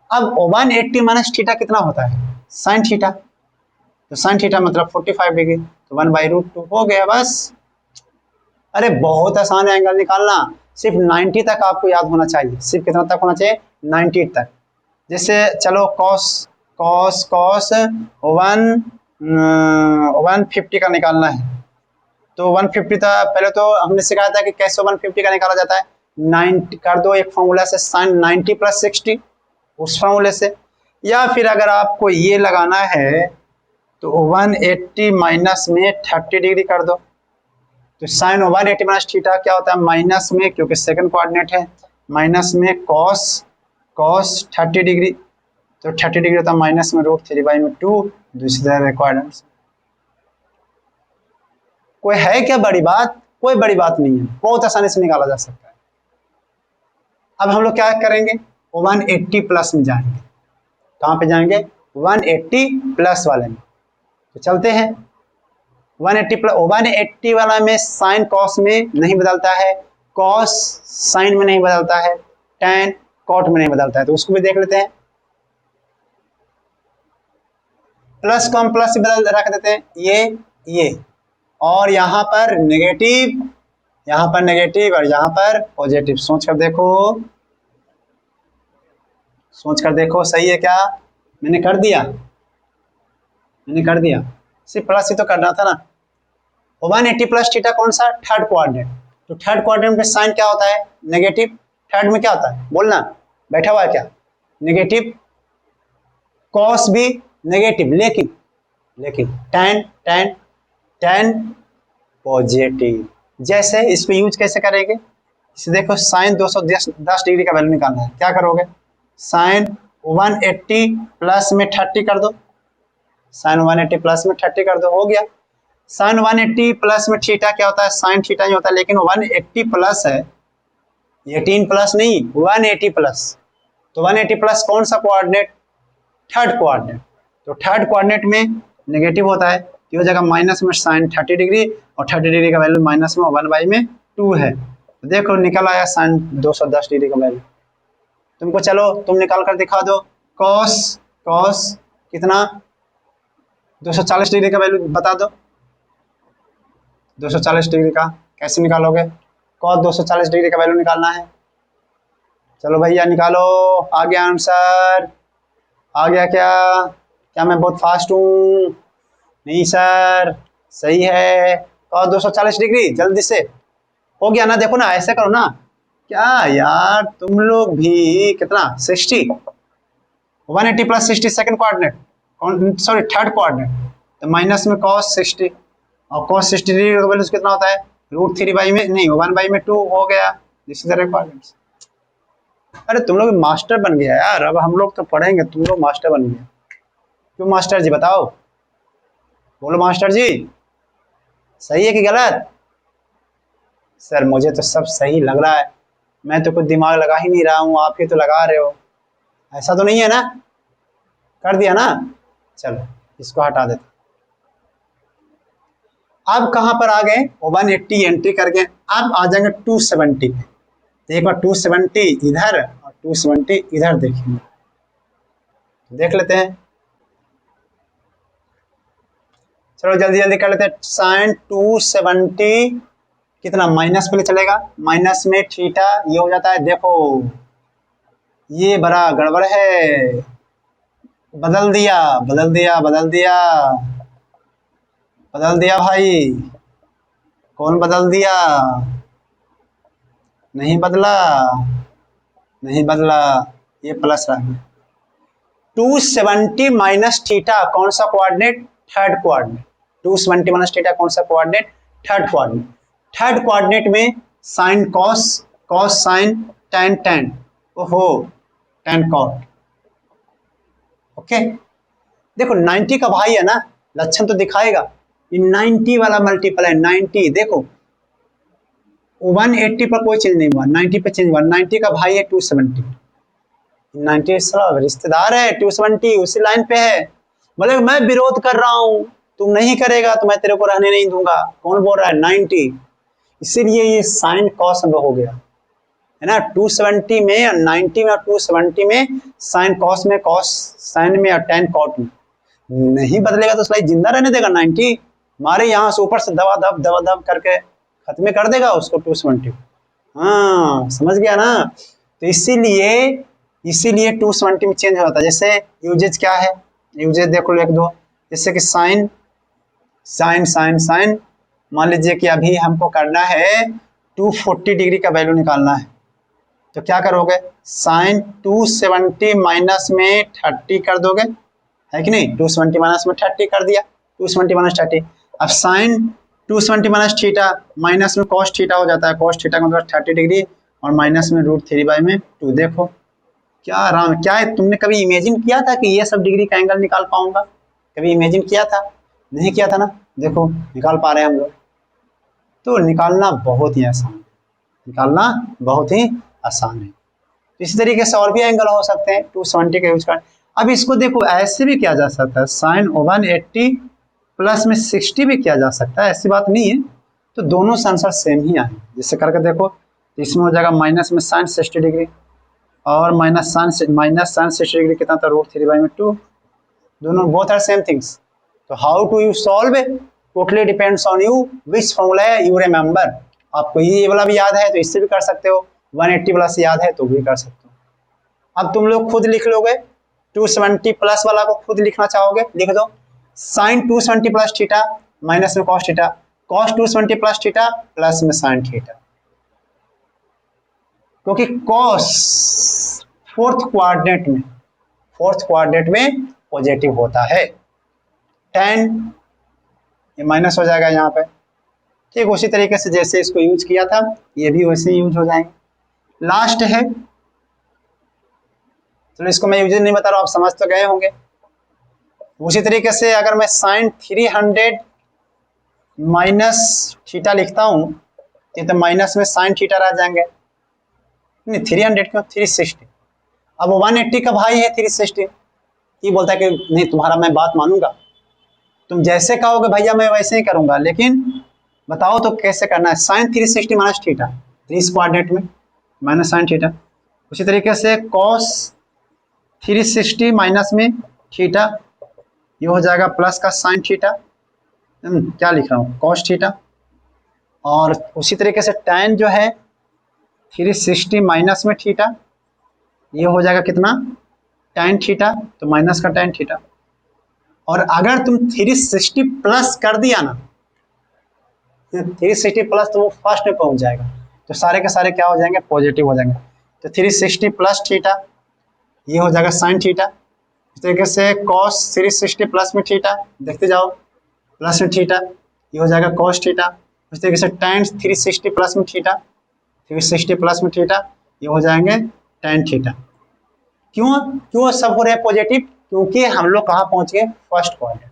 Speaker 1: अब 180 माइनस थीटा कितना होता है? Sine theta. तो साइन थीटा मतलब 45 डिग्री, तो 1/√2 हो गया बस। अरे बहुत आसान है एंगल निकालना, सिर्फ 90 तक आपको याद होना चाहिए। सिर्फ कितना तक होना चाहिए? 90 तक। जैसे चलो कॉस कॉस कॉस 150 का निकालना है, तो 150 था। पहले तो हमने सिखाया था कि कैसे 150 का निकाला जाता है। 90 कर दो एक फॉर्मूला से, साइन 90 प्लस 60 उस फॉर्मूले से, या फिर अगर आपको ये लगाना है तो 180 माइनस में 30 डिग्री कर दो। तो साइन 180 माइनस थीटा क्या होता है? माइनस में, क्योंकि सेकंड कोऑर्डिनेट है, माइनस में कॉस कॉस 30 डिग्री, तो 30 डिग्री होता है माइनस में √3/2 दूसरी तरह रिक्वायर्ड आंसर। कोई है क्या बड़ी बात? कोई बड़ी बात नहीं है, बहुत आसानी से निकाला जा सकता है। अब हम लोग क्या करेंगे? 180 प्लस में जाएंगे। कहाँ पे जाएंगे? 180 प्लस वाले में। तो चलते हैं 180 वाला में साइन कॉस में नहीं बदलता है, कॉस साइन में नहीं बदलता है, tan कॉट में नहीं बदलता है, तो उसको भी देख लेते हैं। प्लस को हम प्लस से बदल रख देते हैं, ये और यहाँ पर नेगेटिव, यहाँ पर नेगेटिव और यहाँ पर पॉजिटिव। सोच कर देखो, सोच कर देखो सही है क्या? मैंने कर दिया, मैंने कर दिया। सिर्फ प्लस ही तो करना था ना। 180 प्लस थीटा कौन सा? Third coordinate. तो थर्ड कोऑर्डिनेट में साइन क्या होता है? नेगेटिव। थर्ड में क्या होता है? बोलना, बैठा हुआ है क्या? नेगेटिव। कॉस भी नेगेटिव, लेकिन लेकिन tan tan tan पॉजिटिव। जैसे इसको यूज कैसे करेंगे? इसे देखो, साइन 210 डिग्री का वैल्यू निकालना है। क्या करोगे? साइन 180 प्लस में 30 कर दो, साइन 180 प्लस में 30 कर दो, हो गया। साइन 180 प्लस में थीटा क्या होता है? साइन थीटा ही होता है, लेकिन 180 प्लस है, 18 प्लस नहीं, 180 प्लस। तो 180 प्लस कौन सा कोऑर्डिनेट? Third coordinate. तो थर्ड कोऑर्डिनेट में नेगेटिव होता है, की हो जाएगा माइनस में साइन 30 डिग्री, और 30 डिग्री का वैल्यू माइनस में 1/2 है। तो देखो निकल आया साइन 210 डिग्री का वैल्यू। तुमको चलो तुम निकाल कर दिखा दो। कॉस कॉस कितना? 240 डिग्री का वैल्यू बता दो। 240 डिग्री का कैसे निकालोगे? कॉस 240 डिग्री का वैल्यू निकालना है। चलो भैया निकालो, आ गया आंसर। आ गया क्या? क्या मैं बहुत फास्ट हूँ? नहीं सर, सही है, कॉस 240 डिग्री। जल्दी से हो गया ना? देखो ना, ऐसे करो ना। क्या यार तुम लोग भी कितना? 60, 180 plus 60 second coordinate, sorry third coordinate, तो माइनस में cos 60, और cos 60 डिग्री का वैल्यू कितना होता है? √3 में नहीं, 1/2 हो गया। This is the requirements. अरे तुम लोग मास्टर बन गया यार, अब हम लोग तो पढ़ेंगे, तुम लोग मास्टर बन गए। क्यों मास्टर जी बताओ? बोलो मास्टर जी, सही है कि गलत? सर मुझे तो सब सही लग रहा है, मैं तो कुछ दिमाग लगा ही नहीं रहा हूँ, आप ही तो लगा रहे हो। ऐसा तो नहीं है ना, कर दिया ना। चलो इसको हटा देते। अब कहां पर आ गए, 180 एंट्री कर गए, अब आ जाएंगे 270 पे। तो एक बार 270 इधर और 270 इधर देखेंगे, देख लेते हैं। चलो जल्दी जल्दी कर लेते हैं। साइन 270 कितना माइनस में चलेगा, माइनस में थीटा ये हो जाता है। देखो ये बड़ा गड़बड़ है, बदल दिया बदल दिया बदल दिया बदल दिया भाई। कौन बदल दिया, नहीं बदला नहीं बदला, ये प्लस रह गया। 270 माइनस थीटा कौन सा coordinate, third coordinate. 270 minus theta कौन सा coordinate, third coordinate. Third coordinate में sine cos, cos sine, tan tan, ओहो tan cot। ओके देखो 90 का भाई है ना, लक्षण तो दिखाएगा। ये 90 वाला मल्टीपल है, 90 देखो 180 पर कोई चेंज नहीं हुआ, 90 पे चेंज हुआ। 90 का भाई है 270, 90 सब रिश्तेदार है, 270 उसी लाइन पे है। मतलब मैं विरोध कर रहा हूं, तुम नहीं करेगा तो मैं तेरे को रहने नहीं दूंगा। कौन बोल रहा है, 90। इसीलिए ये साइन कॉस हो गया है ना, 270 में और 90 में और 270 में, साइन कॉस में, कॉस साइन में और tan cot में। नहीं बदलेगा तो स्लाइड जिंदा रहने देगा 90, हमारे यहाँ से ऊपर से दबा दब करके खत्म कर देगा उसको 270। हाँ समझ गया ना। तो इसीलिए 270 में चेंज होता है। जैसे यूजेज क्या है, यूजेज देखो लिख दो। जैसे कि साइन साइन साइन साइन, मान लीजिए कि अभी हमको करना है 240 डिग्री का वैल्यू निकालना है, तो क्या करोगे, साइन 270 माइनस में 30 कर दोगे, है कि नहीं। 270 माइनस में 30 कर दिया, 270 माइनस 30। अब साइन 270 माइनस थीटा माइनस में कॉस थीटा हो जाता है, कॉस थीटा का मतलब 30 डिग्री और माइनस में √3/2। देखो क्या आराम, क्या है, तुमने कभी इमेजिन किया था कि ये सब डिग्री का एंगल निकाल पाऊंगा, कभी इमेजिन किया था, नहीं किया था ना। देखो निकाल पा रहे हैं हम लोग। तो निकालना बहुत ही आसान, निकालना बहुत ही आसान है। इसी तरीके से और भी एंगल हो सकते हैं 270 का यूज कर। अब इसको देखो ऐसे भी किया जा सकता है, साइन 180 प्लस में 60 भी किया जा सकता है, ऐसी बात नहीं है। तो दोनों से आंसर सेम ही आए, जिससे करके देखो इसमें हो जाएगा माइनस में साइन 60 डिग्री और माइनस साइन 60 डिग्री कितना था, √3/2। दोनों बोथ आर सेम थिंग्स। तो how to you solve, totally depends on you which formula है यू रिमेंबर। आपको ये वाला भी याद है तो इससे भी कर सकते हो, 180 वाला से याद है तो भी कर सकते हो। अब तुम लोग खुद लिख लोगे, 270 प्लस वाला को खुद लिखना चाहोगे, लिख दो साइन 270 प्लस थीटा माइनस में cos theta, cos 270 plus theta plus में साइन थीटा। क्योंकि कॉस फोर्थ कोऑर्डिनेट में पॉजिटिव होता है, tan ये माइनस हो जाएगा यहाँ पे। ठीक उसी तरीके से जैसे इसको यूज किया था ये भी वैसे ही यूज हो जाएंगे। लास्ट है, तो इसको मैं यूज नहीं बता रहा हूँ, आप समझ तो गए होंगे। उसी तरीके से अगर मैं साइन 300 माइनस थीटा लिखता हूँ तो माइनस में साइन थीटा रह जाएंगे, नहीं 300 क्यों, 360। अब 180 का भाई है 360, ये बोलता है कि नहीं तुम्हारा मैं बात मानूंगा, तुम जैसे कहोगे भैया मैं वैसे ही करूंगा, लेकिन बताओ तो कैसे करना है। साइन 360 माइनस थीटा, इस कोऑर्डिनेट में माइनस साइन थीटा। उसी तरीके से कॉस 360 माइनस में थीटा, ये हो जाएगा प्लस का साइन थीटा, क्या लिख रहा हूँ, कॉस थीटा। और उसी तरीके से tan जो है 360 माइनस में थीटा, ये हो जाएगा कितना, tan थीटा, तो माइनस का tan थीटा। और अगर तुम 360 प्लस कर दिया ना, 360 प्लस तो वो फर्स्ट में पहुंच जाएगा, तो सारे के सारे क्या हो जाएंगे, पॉजिटिव हो जाएंगे। तो 360 प्लस थीटा ये हो जाएगा साइन थीटा। इस तरीके से कॉस 360 प्लस में थीटा, देखते जाओ प्लस में थीटा, ये हो जाएगा कॉस थीटा। इस तरीके से tan 360 प्लस में थीटा, 360 प्लस में थीटा, ये हो जाएंगे tan थीटा। क्यों सब हो रहे हैं पॉजिटिव, क्योंकि हम लोग कहाँ पहुंच गए, फर्स्ट क्वाड्रेंट।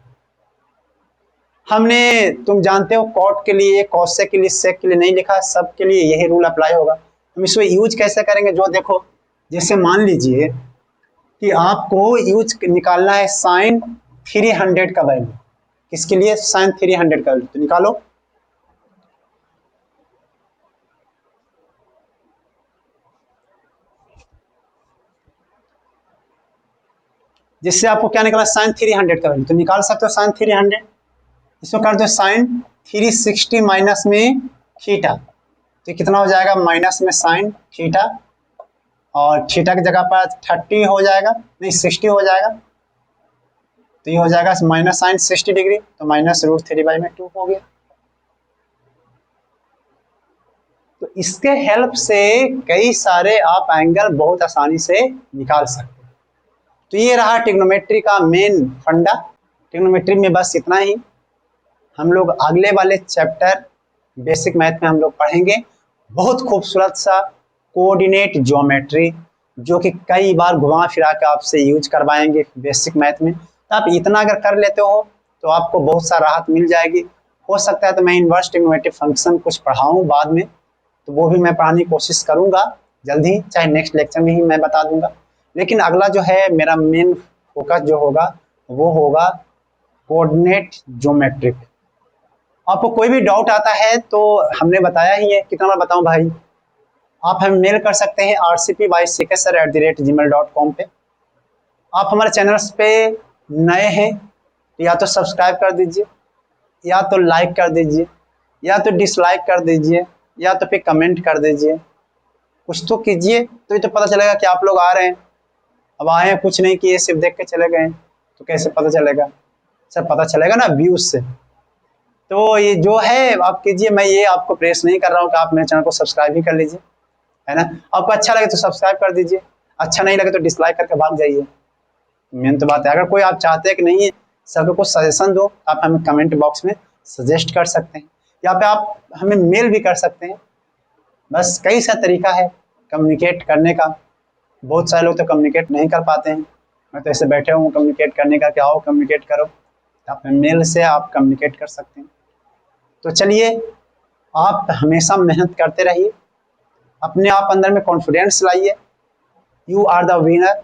Speaker 1: हमने, तुम जानते हो कॉट के लिए, कॉसेक के लिए, सेक के लिए नहीं लिखा, सब के लिए यही रूल अप्लाई होगा। हम इसको यूज कैसे करेंगे, जो देखो जैसे मान लीजिए कि आपको यूज निकालना है साइन 300 का वैल्यू। किसके लिए? साइन 300 का वैल्यू। तो निकालो। जिससे आपको क्या निकला? साइन 300 का वैल्यू। तो निकाल सकते हो साइन 300। इसको कर दो साइन 360 माइनस में थीटा, तो कितना हो जाएगा? माइनस में साइन थीटा, और थीटा की जगह पर 30 हो जाएगा, नहीं 60 हो जाएगा। तो ये हो जाएगा माइनस साइन 60 डिग्री, तो माइनस √3/2 हो गया। तो इसके हेल्प से कई सारे आप एंगल बहुत आसानी से निकाल सकते हैं। तो ये रहा ट्रिग्नोमेट्री का मेन फंडा। ट्रिग्नोमेट्री में बस इतना ही। हम लोग अगले वाले चैप्टर बेसिक मैथ में हम लोग पढ़ेंगे बहुत खूबसूरत सा कोऑर्डिनेट ज्योमेट्री, जो कि कई बार घुमा फिरा के आपसे यूज करवाएंगे बेसिक मैथ में। तो आप इतना अगर कर लेते हो तो आपको बहुत सा राहत मिल जाएगी। हो सकता है तो मैं इनवर्स ट्रिग्नोमेट्री फंक्शन कुछ पढ़ाऊँ बाद में, तो वो भी मैं पढ़ाने की कोशिश करूँगा जल्दी, चाहे नेक्स्ट लेक्चर में ही मैं बता दूंगा। लेकिन अगला जो है मेरा मेन फोकस जो होगा वो होगा कोऑर्डिनेट ज्योमेट्री। आपको कोई भी डाउट आता है तो हमने बताया ही है, कितना बार बताऊं भाई? आप हमें मेल कर सकते हैं rcpyckesar@gmail.com पे। आप हमारे चैनल्स पे नए हैं तो या तो सब्सक्राइब कर दीजिए, या तो लाइक कर दीजिए, या तो डिसलाइक कर दीजिए, या तो फिर कमेंट कर दीजिए। कुछ तो कीजिए, तो ये तो पता चलेगा कि आप लोग आ रहे हैं। अब आए हैं कुछ नहीं किए, सिर्फ देख के चले गए तो कैसे पता चलेगा? सब पता चलेगा ना व्यूज से। तो ये जो है आप कीजिए, मैं ये आपको प्रेस नहीं कर रहा हूँ कि आप मेरे चैनल को सब्सक्राइब भी कर लीजिए, है ना। आपको अच्छा लगे तो सब्सक्राइब कर दीजिए, अच्छा नहीं लगे तो डिसलाइक करके भाग जाइए। मेन तो बात है। अगर कोई आप चाहते हैं कि नहीं सबको कुछ सजेशन दो, आप हमें कमेंट बॉक्स में सजेस्ट कर सकते हैं, या पे आप हमें मेल भी कर सकते हैं। बस कई सा तरीका है कम्युनिकेट करने का। बहुत सारे लोग तो कम्युनिकेट नहीं कर पाते हैं। मैं तो ऐसे बैठे हूँ कम्युनिकेट करने का, क्या हो कम्युनिकेट करो। आप मेल से आप कम्युनिकेट कर सकते हैं। तो चलिए, आप हमेशा मेहनत करते रहिए, अपने आप अंदर में कॉन्फिडेंस लाइए। You are the winner.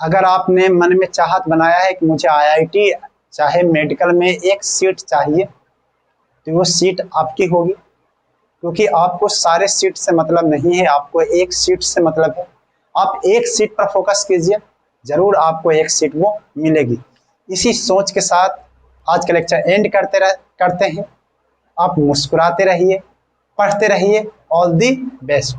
Speaker 1: अगर आपने मन में चाहत बनाया है कि मुझे IIT चाहे मेडिकल में एक सीट चाहिए, तो वो सीट आपकी होगी, क्योंकि आपको सारे सीट से मतलब नहीं है, आपको एक सीट से मतलब है। आप एक सीट पर फोकस कीजिए, जरूर आपको एक सीट वो मिलेगी। इसी सोच के साथ आज का लेक्चर एंड करते हैं। आप मुस्कुराते रहिए, पढ़ते रहिए। All the best.